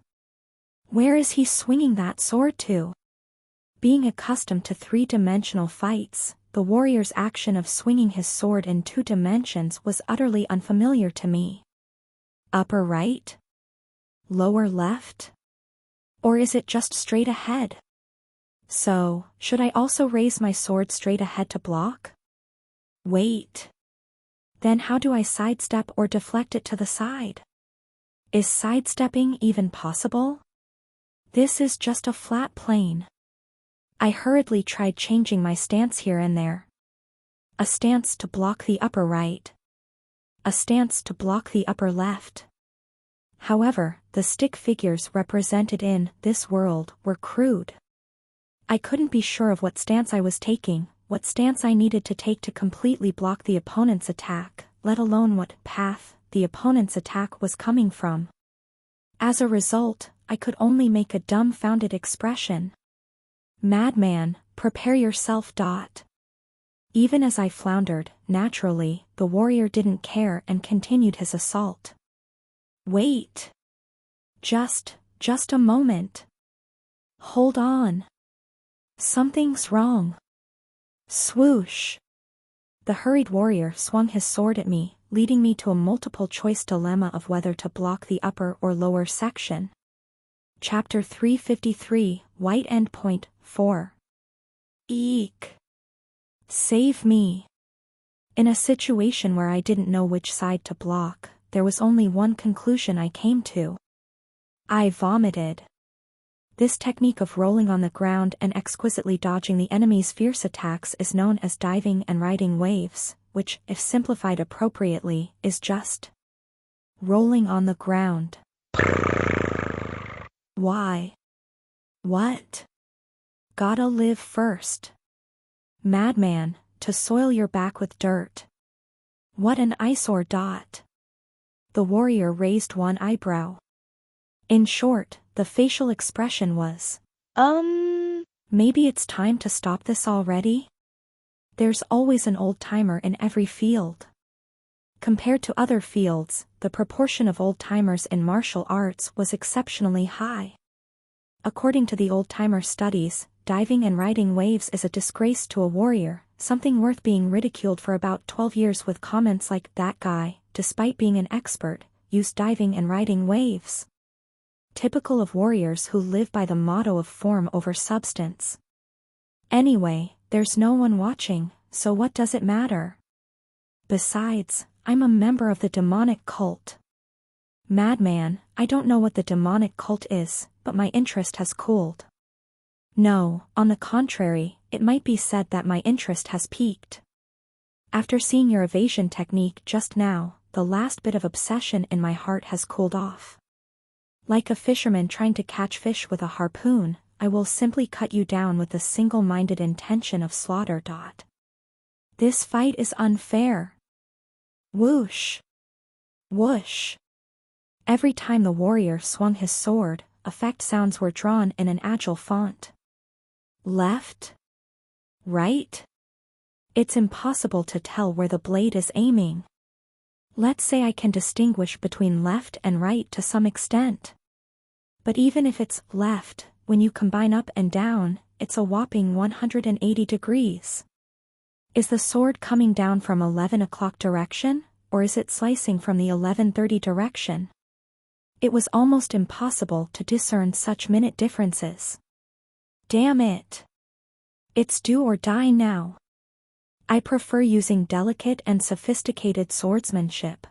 where is he swinging that sword to? Being accustomed to three-dimensional fights, the warrior's action of swinging his sword in 2 dimensions was utterly unfamiliar to me. Upper right? Lower left? Or is it just straight ahead? So, should I also raise my sword straight ahead to block? Wait. Then how do I sidestep or deflect it to the side? Is sidestepping even possible? This is just a flat plane. I hurriedly tried changing my stance here and there. A stance to block the upper right. A stance to block the upper left. However, the stick figures represented in this world were crude. I couldn't be sure of what stance I was taking, what stance I needed to take to completely block the opponent's attack, let alone what path the opponent's attack was coming from. As a result, I could only make a dumbfounded expression. Madman, prepare yourself. Even as I floundered, naturally, the warrior didn't care and continued his assault. Wait. Just a moment. Hold on. Something's wrong. Swoosh. The hurried warrior swung his sword at me, leading me to a multiple-choice dilemma of whether to block the upper or lower section. Chapter 353, White Endpoint, 4. Eek. Save me. In a situation where I didn't know which side to block, there was only one conclusion I came to. I vomited. This technique of rolling on the ground and exquisitely dodging the enemy's fierce attacks is known as diving and riding waves, which, if simplified appropriately, is just rolling on the ground. Why? What? Gotta live first. Madman, to soil your back with dirt. What an eyesore. The warrior raised one eyebrow. In short, the facial expression was, maybe it's time to stop this already? There's always an old-timer in every field. Compared to other fields, the proportion of old-timers in martial arts was exceptionally high. According to the old-timer studies, diving and riding waves is a disgrace to a warrior, something worth being ridiculed for about 12 years with comments like, that guy, despite being an expert, used diving and riding waves. Typical of warriors who live by the motto of form over substance. Anyway, there's no one watching, so what does it matter? Besides, I'm a member of the demonic cult. Madman, I don't know what the demonic cult is, but my interest has cooled. No, on the contrary, it might be said that my interest has peaked. After seeing your evasion technique just now, the last bit of obsession in my heart has cooled off. Like a fisherman trying to catch fish with a harpoon, I will simply cut you down with the single-minded intention of slaughter. This fight is unfair. Whoosh. Whoosh. Every time the warrior swung his sword, effect sounds were drawn in an agile font. Left? Right? It's impossible to tell where the blade is aiming. Let's say I can distinguish between left and right to some extent. But even if it's left, when you combine up and down, it's a whopping 180 degrees. Is the sword coming down from 11 o'clock direction, or is it slicing from the 11:30 direction? It was almost impossible to discern such minute differences. Damn it! It's do or die now. I prefer using delicate and sophisticated swordsmanship.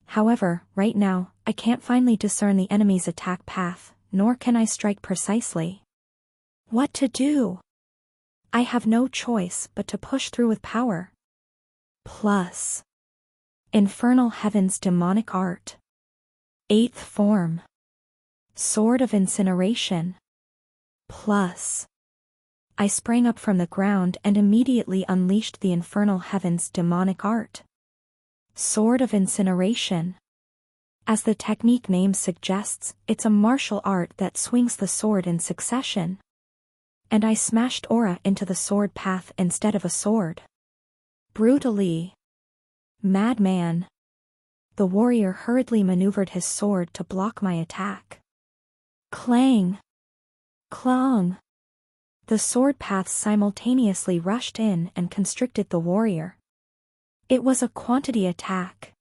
However, right now, I can't finally discern the enemy's attack path, nor can I strike precisely. What to do? I have no choice but to push through with power. Plus. Infernal Heaven's demonic art. 8th form. Sword of Incineration. Plus. I sprang up from the ground and immediately unleashed the Infernal Heaven's demonic art. Sword of Incineration. As the technique name suggests, it's a martial art that swings the sword in succession. And I smashed aura into the sword path instead of a sword. Brutally. Madman. The warrior hurriedly maneuvered his sword to block my attack. Clang. Clong. The sword paths simultaneously rushed in and constricted the warrior. It was a quantity attack.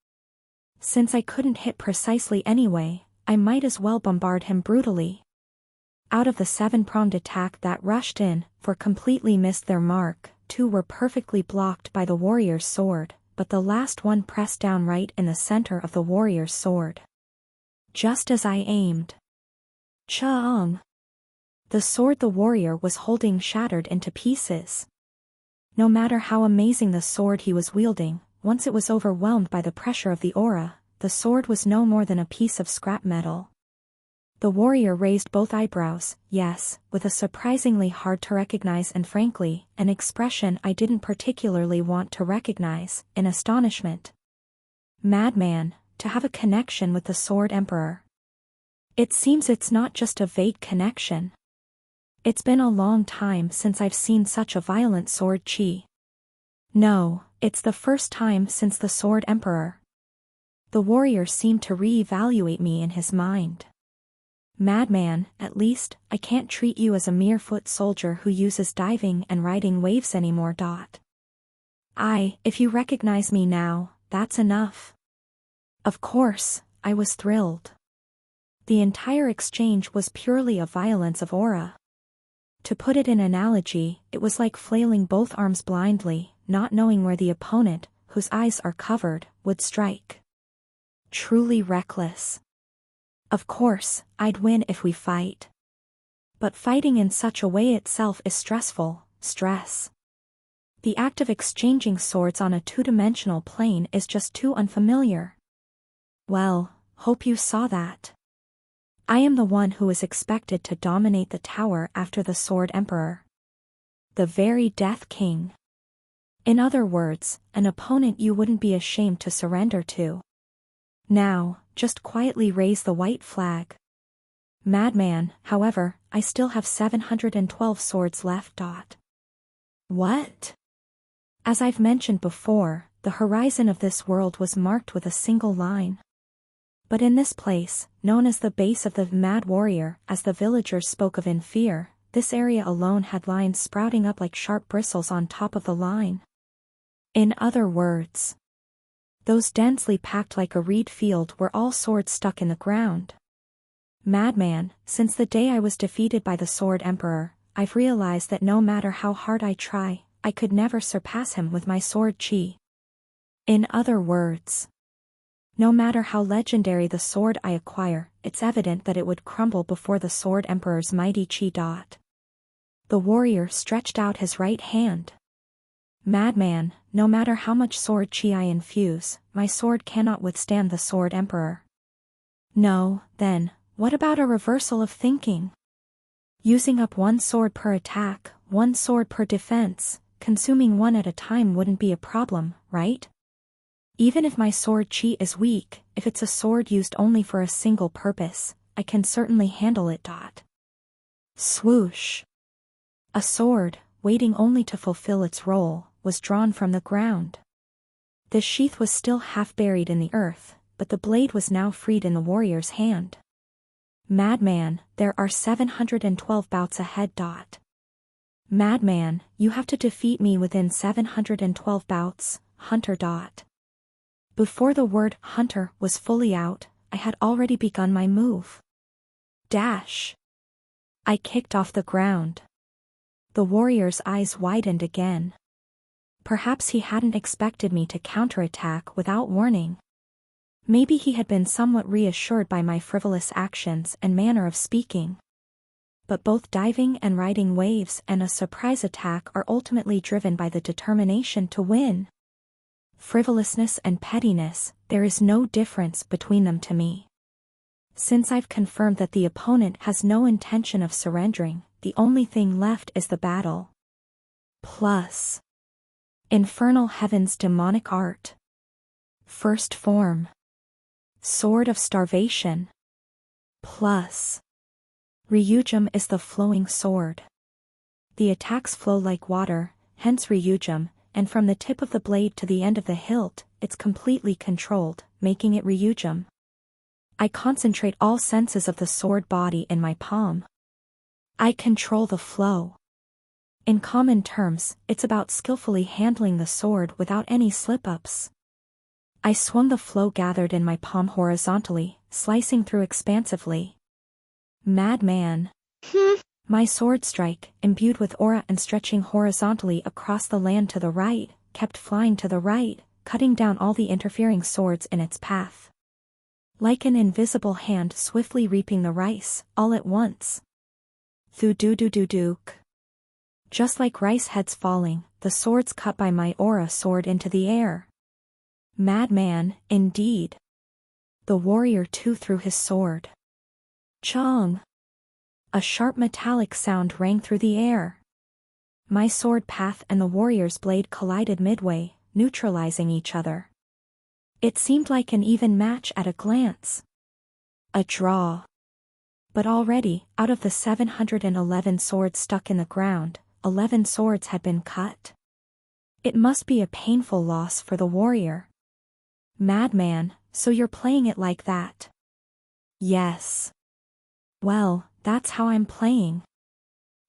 Since I couldn't hit precisely anyway, I might as well bombard him brutally. Out of the 7-pronged attack that rushed in, for completely missed their mark, 2 were perfectly blocked by the warrior's sword, but the last one pressed down right in the center of the warrior's sword. Just as I aimed. Cha-ong! The sword the warrior was holding shattered into pieces. No matter how amazing the sword he was wielding, once it was overwhelmed by the pressure of the aura, the sword was no more than a piece of scrap metal. The warrior raised both eyebrows, yes, with a surprisingly hard to recognize and frankly, an expression I didn't particularly want to recognize, in astonishment. Madman, to have a connection with the Sword Emperor. It seems it's not just a vague connection. It's been a long time since I've seen such a violent sword chi. No, it's the first time since the Sword Emperor. The warrior seemed to re-evaluate me in his mind. Madman, at least, I can't treat you as a mere foot soldier who uses diving and riding waves anymore. If you recognize me now, that's enough. Of course, I was thrilled. The entire exchange was purely a violence of aura. To put it in analogy, it was like flailing both arms blindly, not knowing where the opponent, whose eyes are covered, would strike. Truly reckless. Of course, I'd win if we fight. But fighting in such a way itself is stressful, stress. The act of exchanging swords on a two-dimensional plane is just too unfamiliar. Well, hope you saw that. I am the one who is expected to dominate the tower after the Sword Emperor. The very Death King. In other words, an opponent you wouldn't be ashamed to surrender to. Now, just quietly raise the white flag. Madman, however, I still have 712 swords left. What? As I've mentioned before, the horizon of this world was marked with a single line. But in this place, known as the base of the Mad Warrior, as the villagers spoke of in fear, this area alone had lines sprouting up like sharp bristles on top of the line. In other words, those densely packed like a reed field were all swords stuck in the ground. Madman, since the day I was defeated by the Sword Emperor, I've realized that no matter how hard I try, I could never surpass him with my sword chi. In other words, no matter how legendary the sword I acquire, it's evident that it would crumble before the Sword Emperor's mighty chi. The warrior stretched out his right hand. Madman, no matter how much sword chi I infuse, my sword cannot withstand the Sword Emperor. No, then, what about a reversal of thinking? Using up one sword per attack, one sword per defense, consuming one at a time wouldn't be a problem, right? Even if my sword chi is weak, if it's a sword used only for a single purpose, I can certainly handle it. Swoosh. A sword, waiting only to fulfill its role, was drawn from the ground. The sheath was still half buried in the earth, but the blade was now freed in the warrior's hand. Madman, there are 712 bouts ahead. Madman, you have to defeat me within 712 bouts, Hunter. Before the word Hunter was fully out, I had already begun my move. Dash. I kicked off the ground. The warrior's eyes widened again. Perhaps he hadn't expected me to counterattack without warning. Maybe he had been somewhat reassured by my frivolous actions and manner of speaking. But both diving and riding waves and a surprise attack are ultimately driven by the determination to win. Frivolousness and pettiness, there is no difference between them to me. Since I've confirmed that the opponent has no intention of surrendering, the only thing left is the battle. Plus. Infernal Heaven's demonic art. First form. Sword of Starvation. Plus. Ryujum is the flowing sword. The attacks flow like water, hence Ryujum, and from the tip of the blade to the end of the hilt, it's completely controlled, making it Ryujum. I concentrate all senses of the sword body in my palm. I control the flow. In common terms, it's about skillfully handling the sword without any slip-ups. I swung the flow gathered in my palm horizontally, slicing through expansively. Madman. My sword strike, imbued with aura and stretching horizontally across the land to the right, kept flying to the right, cutting down all the interfering swords in its path. Like an invisible hand swiftly reaping the rice, all at once. Thu-doo-doo-doo-dook. Just like rice heads falling, the swords cut by my aura soared into the air. Madman, indeed. The warrior too threw his sword. Chong. A sharp metallic sound rang through the air. My sword path and the warrior's blade collided midway, neutralizing each other. It seemed like an even match at a glance. A draw. But already, out of the 711 swords stuck in the ground, 11 swords had been cut. It must be a painful loss for the warrior. Madman, so you're playing it like that? Yes. Well, that's how I'm playing.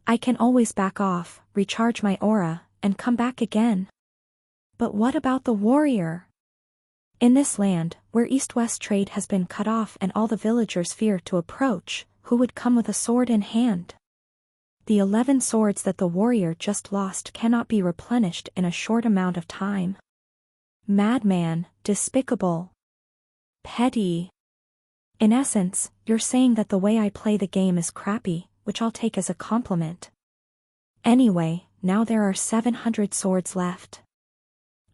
I can always back off, recharge my aura, and come back again. But what about the warrior? In this land, where east-west trade has been cut off and all the villagers fear to approach, who would come with a sword in hand? The 11 swords that the warrior just lost cannot be replenished in a short amount of time. Madman, despicable. Petty. In essence, you're saying that the way I play the game is crappy, which I'll take as a compliment. Anyway, now there are 700 swords left.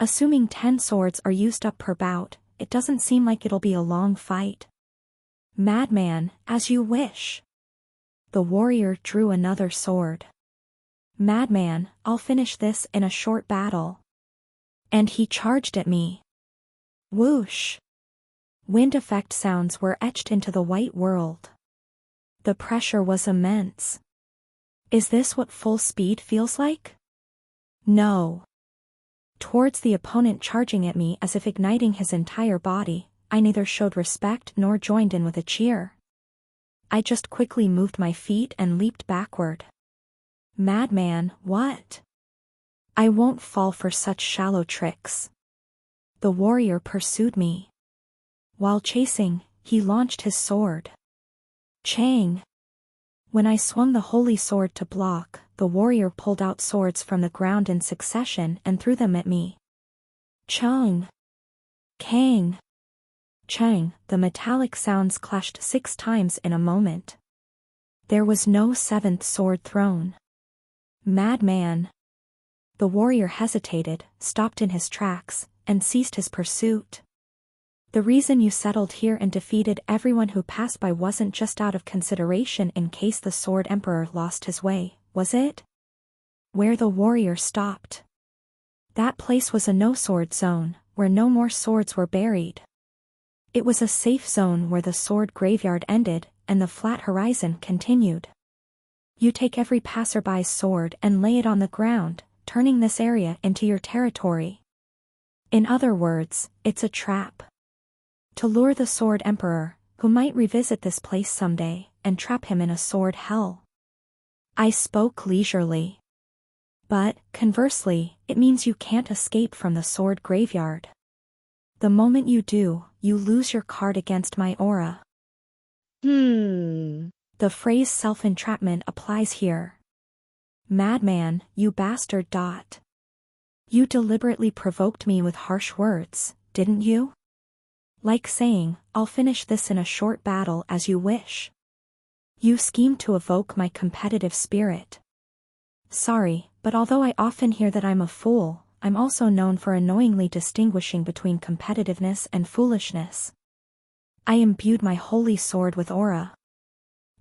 Assuming 10 swords are used up per bout, it doesn't seem like it'll be a long fight. Madman, as you wish. The warrior drew another sword. Madman, I'll finish this in a short battle. And he charged at me. Whoosh. Wind effect sounds were etched into the white world. The pressure was immense. Is this what full speed feels like? No. Towards the opponent charging at me as if igniting his entire body, I neither showed respect nor joined in with a cheer. I just quickly moved my feet and leaped backward. Madman, what? I won't fall for such shallow tricks. The warrior pursued me. While chasing, he launched his sword. Chang. When I swung the holy sword to block, the warrior pulled out swords from the ground in succession and threw them at me. Chang. Kang. Chang, the metallic sounds clashed 6 times in a moment. There was no 7th sword thrown. Madman. The warrior hesitated, stopped in his tracks, and ceased his pursuit. The reason you settled here and defeated everyone who passed by wasn't just out of consideration in case the Sword Emperor lost his way, was it? Where the warrior stopped. That place was a no-sword zone, where no more swords were buried. It was a safe zone where the sword graveyard ended and the flat horizon continued. You take every passerby's sword and lay it on the ground, turning this area into your territory. In other words, it's a trap. To lure the Sword Emperor, who might revisit this place someday, and trap him in a sword hell. I spoke leisurely. But, conversely, it means you can't escape from the sword graveyard. The moment you do, you lose your card against my aura. The phrase self-entrapment applies here. Madman, you bastard. You deliberately provoked me with harsh words, didn't you? Like saying, I'll finish this in a short battle as you wish. You schemed to evoke my competitive spirit. Sorry, but although I often hear that I'm a fool, I'm also known for annoyingly distinguishing between competitiveness and foolishness. I imbued my holy sword with aura.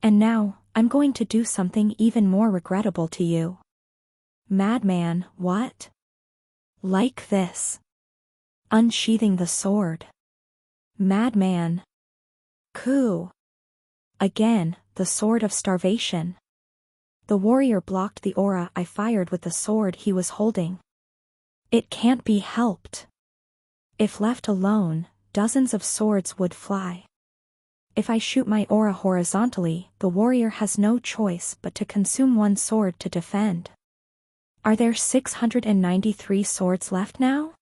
And now, I'm going to do something even more regrettable to you. Madman, what? Like this. Unsheathing the sword. Madman. Coup. Again, the sword of starvation. The warrior blocked the aura I fired with the sword he was holding. It can't be helped. If left alone, dozens of swords would fly. If I shoot my aura horizontally, the warrior has no choice but to consume one sword to defend. Are there 693 swords left now?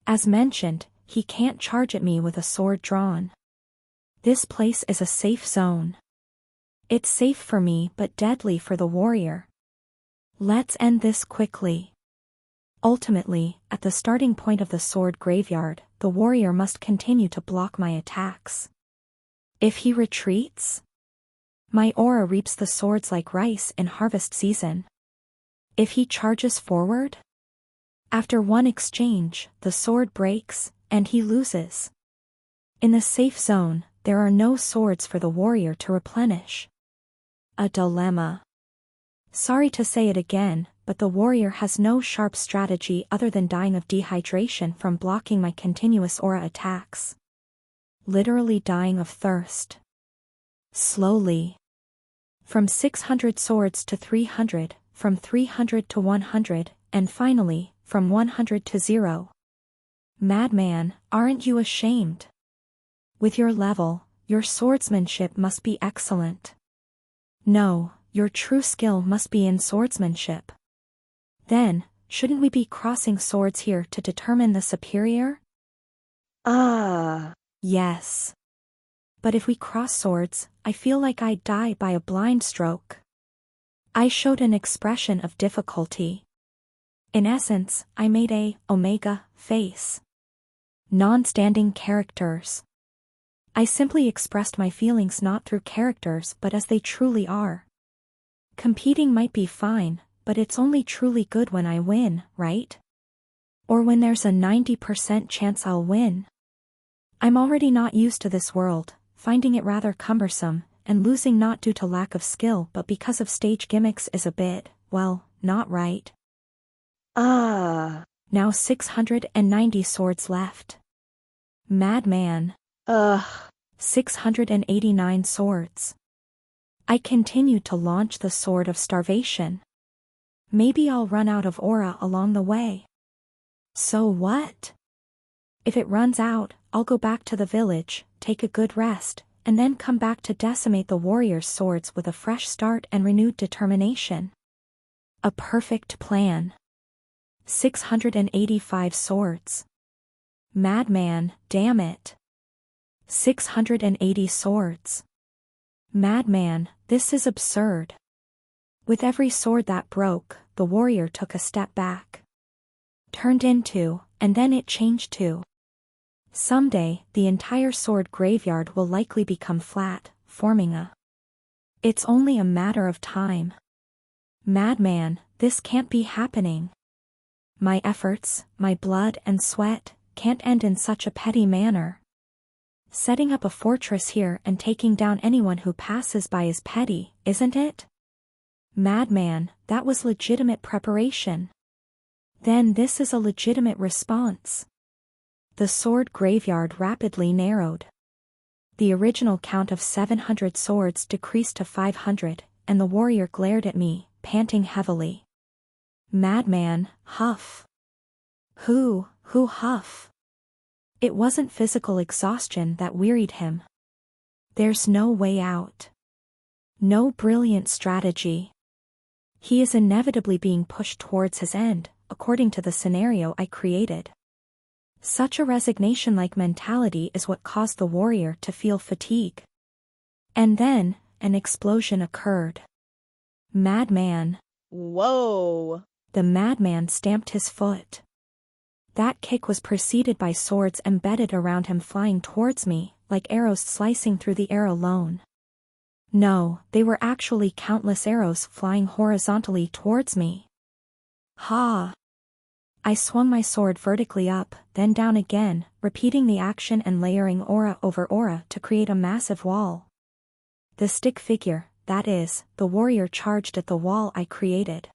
As mentioned, he can't charge at me with a sword drawn. This place is a safe zone. It's safe for me but deadly for the warrior. Let's end this quickly. Ultimately, at the starting point of the sword graveyard, the warrior must continue to block my attacks. If he retreats, my aura reaps the swords like rice in harvest season. If he charges forward, after one exchange, the sword breaks, and he loses. In the safe zone, there are no swords for the warrior to replenish. A dilemma. Sorry to say it again, but the warrior has no sharp strategy other than dying of dehydration from blocking my continuous aura attacks. Literally dying of thirst. Slowly. From 600 swords to 300, from 300 to 100, and finally, from 100 to 0. Madman, aren't you ashamed? With your level, your swordsmanship must be excellent. No, your true skill must be in swordsmanship. Then, shouldn't we be crossing swords here to determine the superior? Yes. But if we cross swords, I feel like I'd die by a blind stroke. I showed an expression of difficulty. In essence, I made a omega face. Non-standing characters. I simply expressed my feelings not through characters but as they truly are. Competing might be fine, but it's only truly good when I win, right? Or when there's a 90% chance I'll win. I'm already not used to this world, finding it rather cumbersome, and losing not due to lack of skill but because of stage gimmicks is a bit, well, not right. Now 690 swords left. Madman. 689 swords. I continued to launch the sword of starvation. Maybe I'll run out of aura along the way. So what? If it runs out, I'll go back to the village, take a good rest, and then come back to decimate the warrior's swords with a fresh start and renewed determination. A perfect plan. 685 swords. Madman, damn it. 680 swords. Madman, this is absurd. With every sword that broke, the warrior took a step back. Turned into, and then it changed to. Someday, the entire sword graveyard will likely become flat, forming a. It's only a matter of time. Madman, this can't be happening. My efforts, my blood and sweat, can't end in such a petty manner. Setting up a fortress here and taking down anyone who passes by is petty, isn't it? Madman, that was legitimate preparation. Then this is a legitimate response. The sword graveyard rapidly narrowed. The original count of 700 swords decreased to 500, and the warrior glared at me, panting heavily. Madman, huff. Who huff? It wasn't physical exhaustion that wearied him. There's no way out. No brilliant strategy. He is inevitably being pushed towards his end, according to the scenario I created. Such a resignation-like mentality is what caused the warrior to feel fatigue. And then, an explosion occurred. Madman. Whoa. The madman stamped his foot. That kick was preceded by swords embedded around him flying towards me, like arrows slicing through the air alone. No, they were actually countless arrows flying horizontally towards me. Ha! I swung my sword vertically up, then down again, repeating the action and layering aura over aura to create a massive wall. The stick figure, that is, the warrior charged at the wall I created.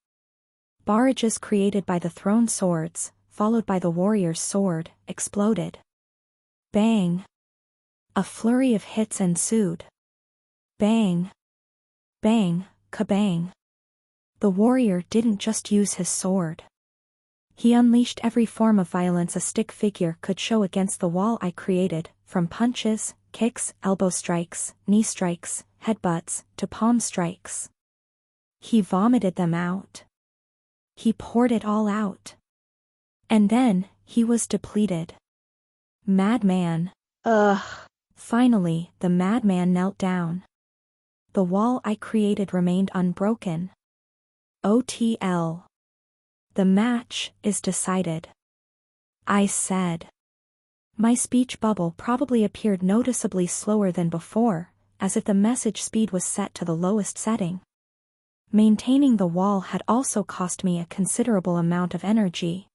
Barrages created by the thrown swords, followed by the warrior's sword, exploded. Bang! A flurry of hits ensued. Bang! Bang! Kabang! The warrior didn't just use his sword. He unleashed every form of violence a stick figure could show against the wall I created, from punches, kicks, elbow strikes, knee strikes, headbutts, to palm strikes. He vomited them out. He poured it all out. And then, he was depleted. Madman. Ugh. Finally, the madman knelt down. The wall I created remained unbroken. OTL. The match is decided. I said. My speech bubble probably appeared noticeably slower than before, as if the message speed was set to the lowest setting. Maintaining the wall had also cost me a considerable amount of energy.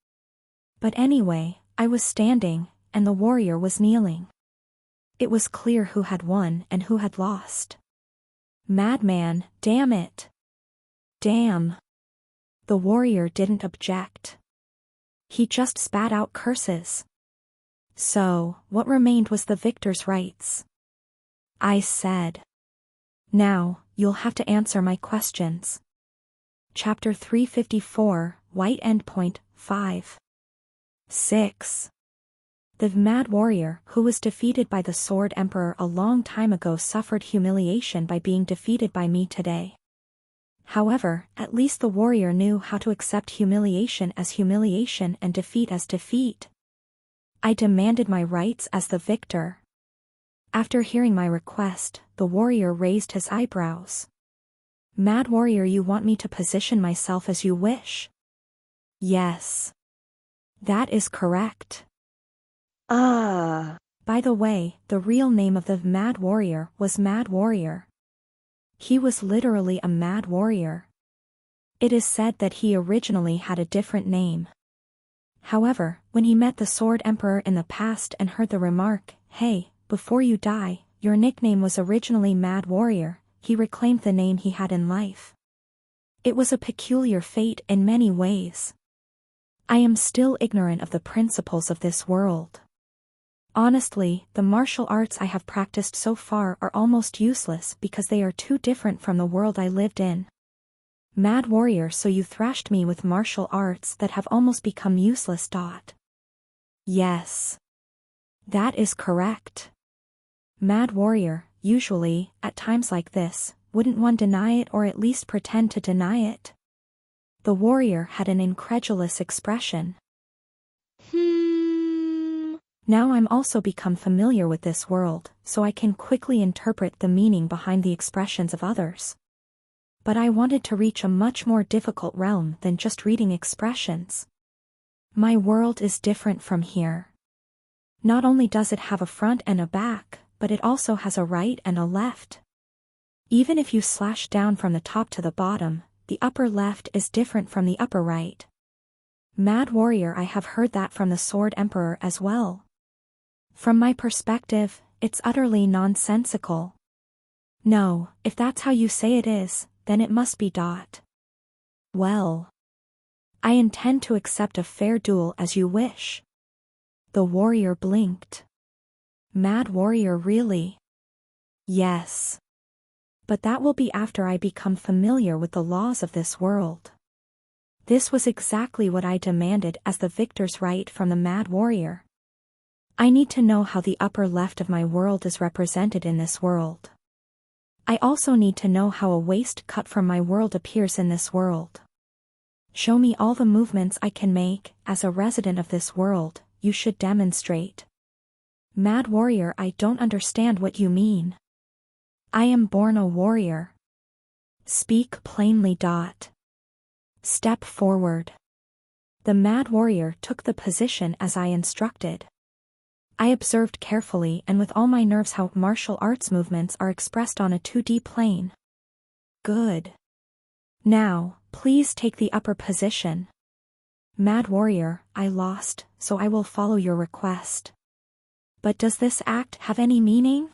But anyway, I was standing, and the warrior was kneeling. It was clear who had won and who had lost. Madman, damn it. Damn. The warrior didn't object. He just spat out curses. So, what remained was the victor's rights. I said. Now, you'll have to answer my questions. Chapter 354, White Endpoint, 5. 6. The mad warrior who was defeated by the Sword Emperor a long time ago suffered humiliation by being defeated by me today. However, at least the warrior knew how to accept humiliation as humiliation and defeat as defeat. I demanded my rights as the victor. After hearing my request, the warrior raised his eyebrows. Mad warrior, you want me to position myself as you wish? Yes. That is correct. By the way, the real name of the mad warrior was Mad Warrior. He was literally a mad warrior. It is said that he originally had a different name. However, when he met the Sword Emperor in the past and heard the remark, "Hey, before you die, your nickname was originally Mad Warrior," he reclaimed the name he had in life. It was a peculiar fate in many ways. I am still ignorant of the principles of this world. Honestly, the martial arts I have practiced so far are almost useless because they are too different from the world I lived in. Mad warrior, so you thrashed me with martial arts that have almost become useless. Yes. That is correct. Mad warrior, usually, at times like this, wouldn't one deny it or at least pretend to deny it? The warrior had an incredulous expression. Now I'm also become familiar with this world, so I can quickly interpret the meaning behind the expressions of others. But I wanted to reach a much more difficult realm than just reading expressions. My world is different from here. Not only does it have a front and a back, but it also has a right and a left. Even if you slash down from the top to the bottom, the upper left is different from the upper right. Mad warrior, I have heard that from the Sword Emperor as well. From my perspective, it's utterly nonsensical. No, if that's how you say it is, then it must be. Well. I intend to accept a fair duel as you wish. The warrior blinked. Mad warrior, really? Yes. But that will be after I become familiar with the laws of this world. This was exactly what I demanded as the victor's right from the mad warrior. I need to know how the upper left of my world is represented in this world. I also need to know how a waste cut from my world appears in this world. Show me all the movements I can make. As a resident of this world, you should demonstrate. Mad warrior, I don't understand what you mean. I am born a warrior. Speak plainly. Step forward. The mad warrior took the position as I instructed. I observed carefully and with all my nerves how martial arts movements are expressed on a 2D plane. Good. Now, please take the upper position. Mad warrior, I lost, so I will follow your request. But does this act have any meaning?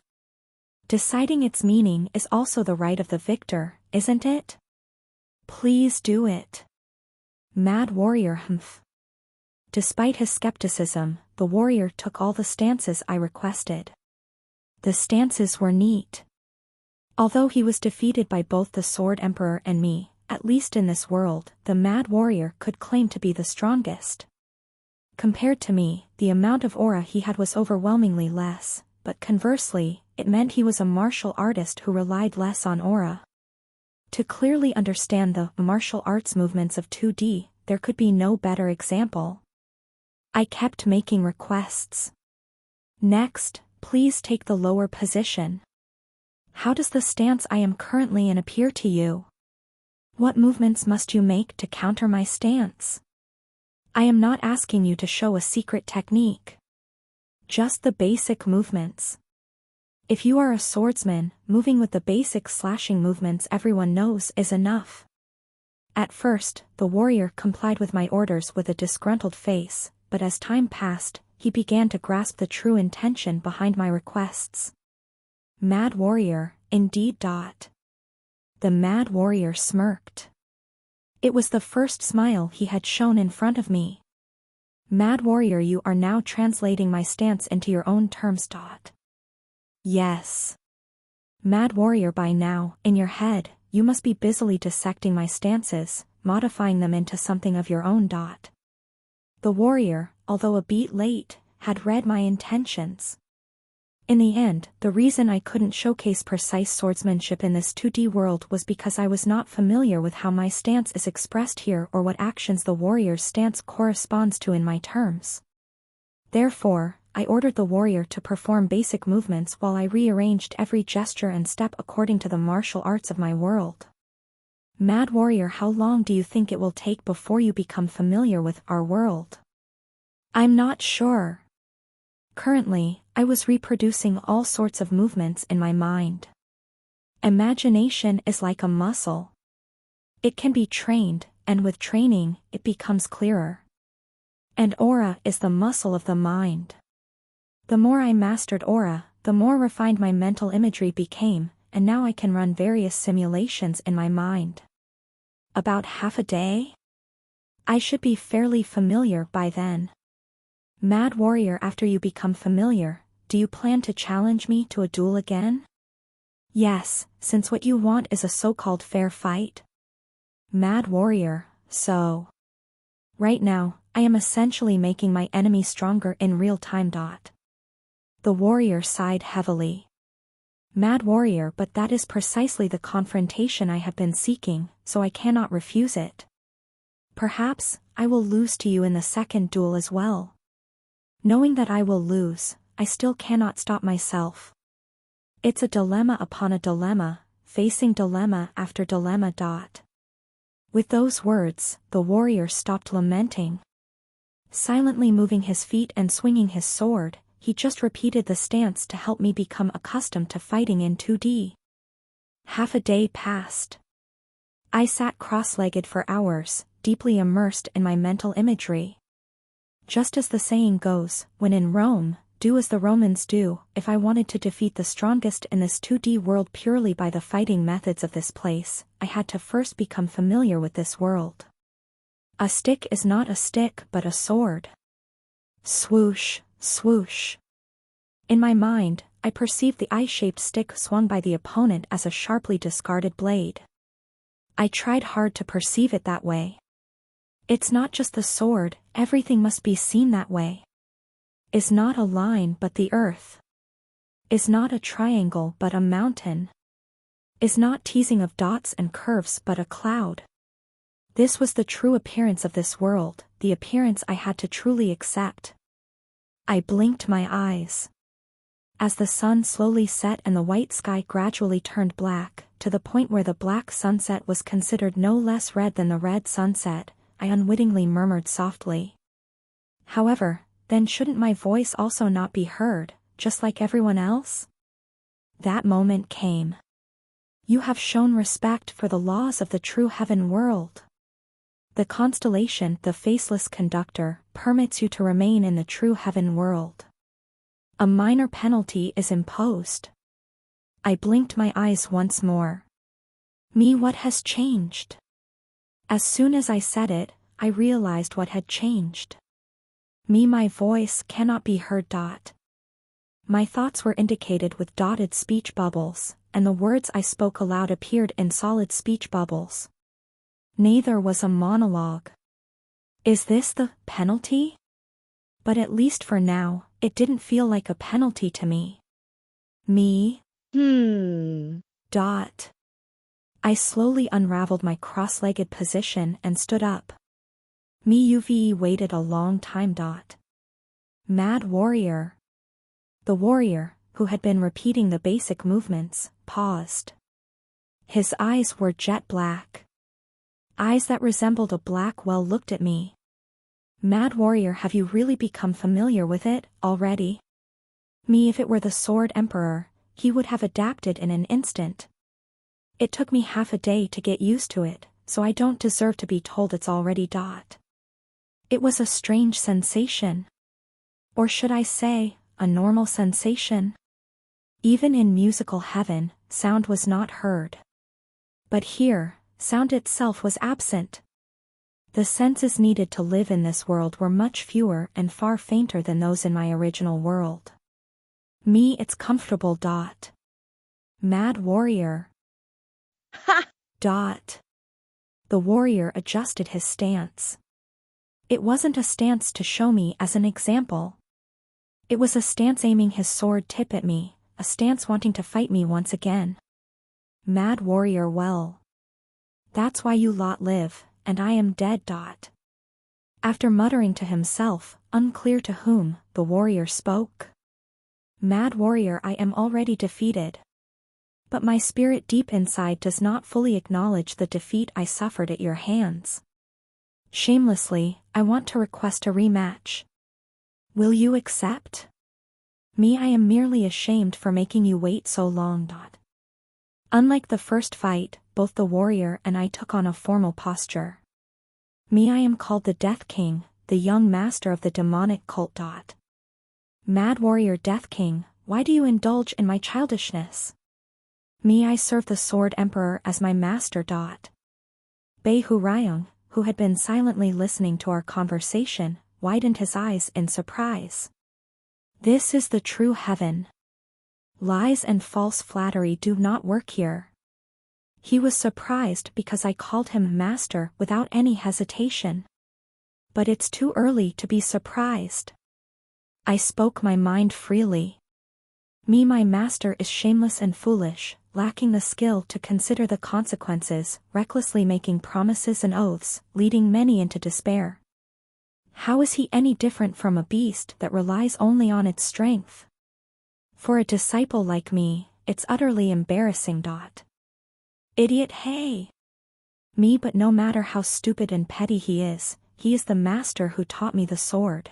Deciding its meaning is also the right of the victor, isn't it? Please do it. Mad warrior, humph. Despite his skepticism, the warrior took all the stances I requested. The stances were neat. Although he was defeated by both the Sword Emperor and me, at least in this world, the mad warrior could claim to be the strongest. Compared to me, the amount of aura he had was overwhelmingly less, but conversely, it meant he was a martial artist who relied less on aura. To clearly understand the martial arts movements of 2D, there could be no better example. I kept making requests. Next, please take the lower position. How does the stance I am currently in appear to you? What movements must you make to counter my stance? I am not asking you to show a secret technique. Just the basic movements. If you are a swordsman, moving with the basic slashing movements everyone knows is enough. At first, the warrior complied with my orders with a disgruntled face, but as time passed, he began to grasp the true intention behind my requests. Mad warrior, indeed. The mad warrior smirked. It was the first smile he had shown in front of me. Mad warrior, you are now translating my stance into your own terms. Yes. Mad warrior, by now, in your head, you must be busily dissecting my stances, modifying them into something of your own. The warrior, although a bit late, had read my intentions. In the end, the reason I couldn't showcase precise swordsmanship in this 2D world was because I was not familiar with how my stance is expressed here or what actions the warrior's stance corresponds to in my terms. Therefore, I ordered the warrior to perform basic movements while I rearranged every gesture and step according to the martial arts of my world. Mad warrior, how long do you think it will take before you become familiar with our world? I'm not sure. Currently, I was reproducing all sorts of movements in my mind. Imagination is like a muscle. It can be trained, and with training, it becomes clearer. And aura is the muscle of the mind. The more I mastered aura, the more refined my mental imagery became, and now I can run various simulations in my mind. About half a day? I should be fairly familiar by then. Mad warrior, after you become familiar, do you plan to challenge me to a duel again? Yes, since what you want is a so-called fair fight. Mad warrior, so. Right now, I am essentially making my enemy stronger in real time. The warrior sighed heavily. Mad warrior, but that is precisely the confrontation I have been seeking, so I cannot refuse it. Perhaps, I will lose to you in the second duel as well. Knowing that I will lose, I still cannot stop myself. It's a dilemma upon a dilemma, facing dilemma after dilemma. With those words, the warrior stopped lamenting. Silently moving his feet and swinging his sword, he just repeated the stance to help me become accustomed to fighting in 2D. Half a day passed. I sat cross-legged for hours, deeply immersed in my mental imagery. Just as the saying goes, when in Rome, do as the Romans do. If I wanted to defeat the strongest in this 2D world purely by the fighting methods of this place, I had to first become familiar with this world. A stick is not a stick but a sword. Swoosh, Swoosh. In my mind, I perceived the eye-shaped stick swung by the opponent as a sharply discarded blade. I tried hard to perceive it that way. It's not just the sword, everything must be seen that way. Is not a line but the earth. Is not a triangle but a mountain. Is not teasing of dots and curves but a cloud. This was the true appearance of this world, the appearance I had to truly accept. I blinked my eyes. As the sun slowly set and the white sky gradually turned black, to the point where the black sunset was considered no less red than the red sunset, I unwittingly murmured softly. However, then shouldn't my voice also not be heard, just like everyone else? That moment came. You have shown respect for the laws of the true heaven world. The constellation, the faceless conductor, permits you to remain in the true heaven world. A minor penalty is imposed. I blinked my eyes once more. Me, what has changed? As soon as I said it, I realized what had changed. Me, my voice cannot be heard. My thoughts were indicated with dotted speech bubbles, and the words I spoke aloud appeared in solid speech bubbles. Neither was a monologue. Is this the penalty? But at least for now, it didn't feel like a penalty to me. Me? I slowly unraveled my cross-legged position and stood up. Me waited a long time. Mad warrior. The warrior, who had been repeating the basic movements, paused. His eyes were jet black. Eyes that resembled a black well looked at me. Mad warrior, have you really become familiar with it, already? Me, if it were the Sword Emperor, he would have adapted in an instant. It took me half a day to get used to it, so I don't deserve to be told it's already. It was a strange sensation. Or should I say, a normal sensation? Even in musical heaven, sound was not heard. But here, sound itself was absent. The senses needed to live in this world were much fewer and far fainter than those in my original world. Me, it's comfortable. Mad warrior. Ha! The warrior adjusted his stance. It wasn't a stance to show me as an example. It was a stance aiming his sword tip at me, a stance wanting to fight me once again. Mad warrior, well. That's why you lot live, and I am dead. After muttering to himself, unclear to whom, the warrior spoke. Mad warrior, I am already defeated. But my spirit deep inside does not fully acknowledge the defeat I suffered at your hands. Shamelessly, I want to request a rematch. Will you accept? Me, I am merely ashamed for making you wait so long. Unlike the first fight, both the warrior and I took on a formal posture. Me, I am called the Death King, the young master of the demonic cult. Mad warrior, Death King, why do you indulge in my childishness? Me, I serve the Sword Emperor as my master. Bei-Hu Ryung, who had been silently listening to our conversation, widened his eyes in surprise. This is the true heaven. Lies and false flattery do not work here. He was surprised because I called him master without any hesitation. But it's too early to be surprised. I spoke my mind freely. Me, my master is shameless and foolish, lacking the skill to consider the consequences, recklessly making promises and oaths, leading many into despair. How is he any different from a beast that relies only on its strength? For a disciple like me, it's utterly embarrassing. Idiot, hey! Me, but no matter how stupid and petty he is the master who taught me the sword.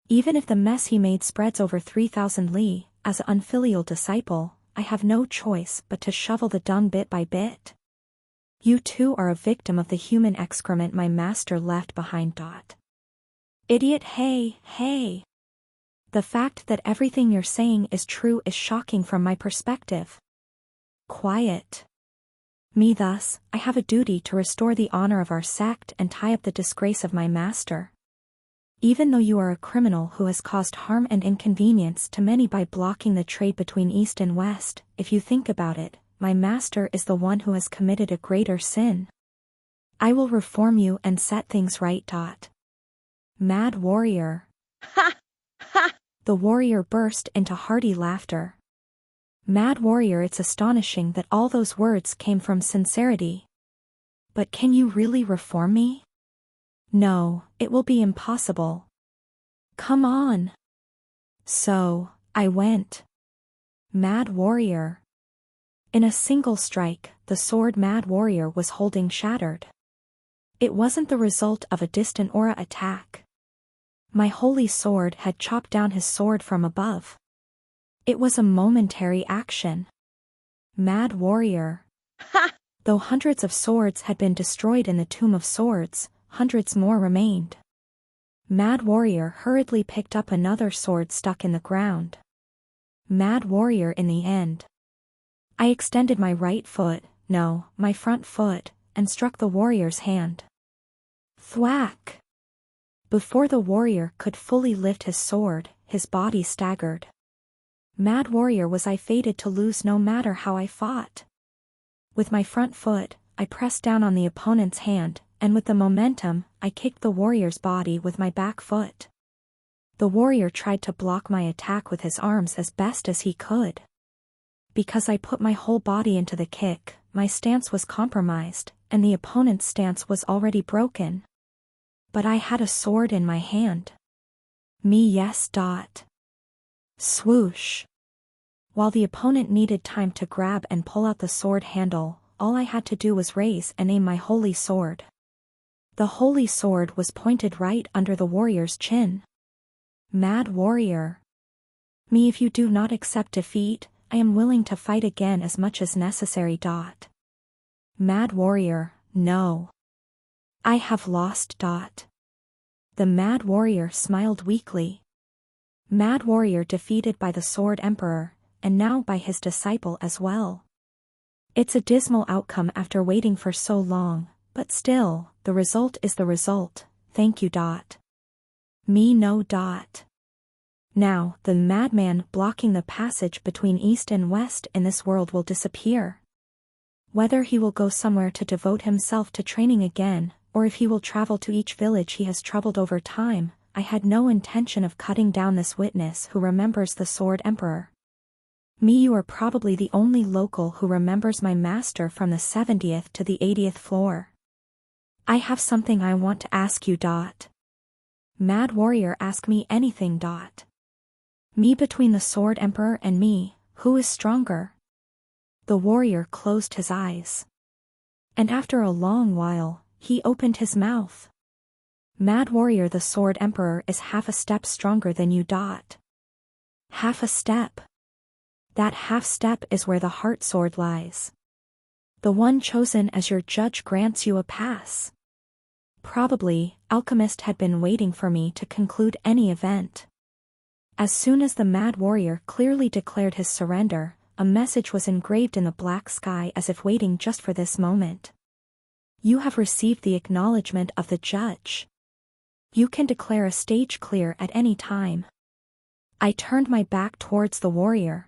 Even if the mess he made spreads over 3,000 li, as an unfilial disciple, I have no choice but to shovel the dung bit by bit. You too are a victim of the human excrement my master left behind. Idiot, hey! The fact that everything you're saying is true is shocking from my perspective. Quiet. Me, thus, I have a duty to restore the honor of our sect and tie up the disgrace of my master. Even though you are a criminal who has caused harm and inconvenience to many by blocking the trade between East and West, if you think about it, my master is the one who has committed a greater sin. I will reform you and set things right. Mad warrior. Ha! Ha! The warrior burst into hearty laughter. Mad warrior, it's astonishing that all those words came from sincerity. But can you really reform me? No, it will be impossible. Come on. So, I went. Mad warrior. In a single strike, the sword Mad warrior was holding shattered. It wasn't the result of a distant aura attack. My holy sword had chopped down his sword from above. It was a momentary action. Mad warrior. Ha! Though hundreds of swords had been destroyed in the Tomb of Swords, hundreds more remained. Mad warrior hurriedly picked up another sword stuck in the ground. Mad warrior in the end. I extended my right foot, no, my front foot, and struck the warrior's hand. Thwack! Before the warrior could fully lift his sword, his body staggered. Mad warrior was I fated to lose no matter how I fought. With my front foot, I pressed down on the opponent's hand, and with the momentum, I kicked the warrior's body with my back foot. The warrior tried to block my attack with his arms as best as he could. Because I put my whole body into the kick, my stance was compromised, and the opponent's stance was already broken. But I had a sword in my hand. Me yes. Swoosh. While the opponent needed time to grab and pull out the sword handle, all I had to do was raise and aim my holy sword. The holy sword was pointed right under the warrior's chin. Mad warrior. Me, if you do not accept defeat, I am willing to fight again as much as necessary. Mad warrior, no. I have lost. The mad warrior smiled weakly. Mad warrior defeated by the Sword Emperor, and now by his disciple as well. It's a dismal outcome after waiting for so long, but still, the result is the result, thank you. Me no. Now, the madman blocking the passage between East and West in this world will disappear. Whether he will go somewhere to devote himself to training again, or if he will travel to each village he has troubled over time, I had no intention of cutting down this witness who remembers the Sword Emperor. Me, you are probably the only local who remembers my master from the 70th to the 80th floor. I have something I want to ask you. Mad warrior, ask me anything. Me, between the Sword Emperor and me, who is stronger? The warrior closed his eyes. And after a long while, he opened his mouth. Mad warrior, the Sword Emperor is half a step stronger than you. Half a step. That half step is where the heart sword lies. The one chosen as your judge grants you a pass. Probably, Alchemist had been waiting for me to conclude any event. As soon as the mad warrior clearly declared his surrender, a message was engraved in the black sky as if waiting just for this moment. You have received the acknowledgement of the judge. You can declare a stage clear at any time. I turned my back towards the warrior.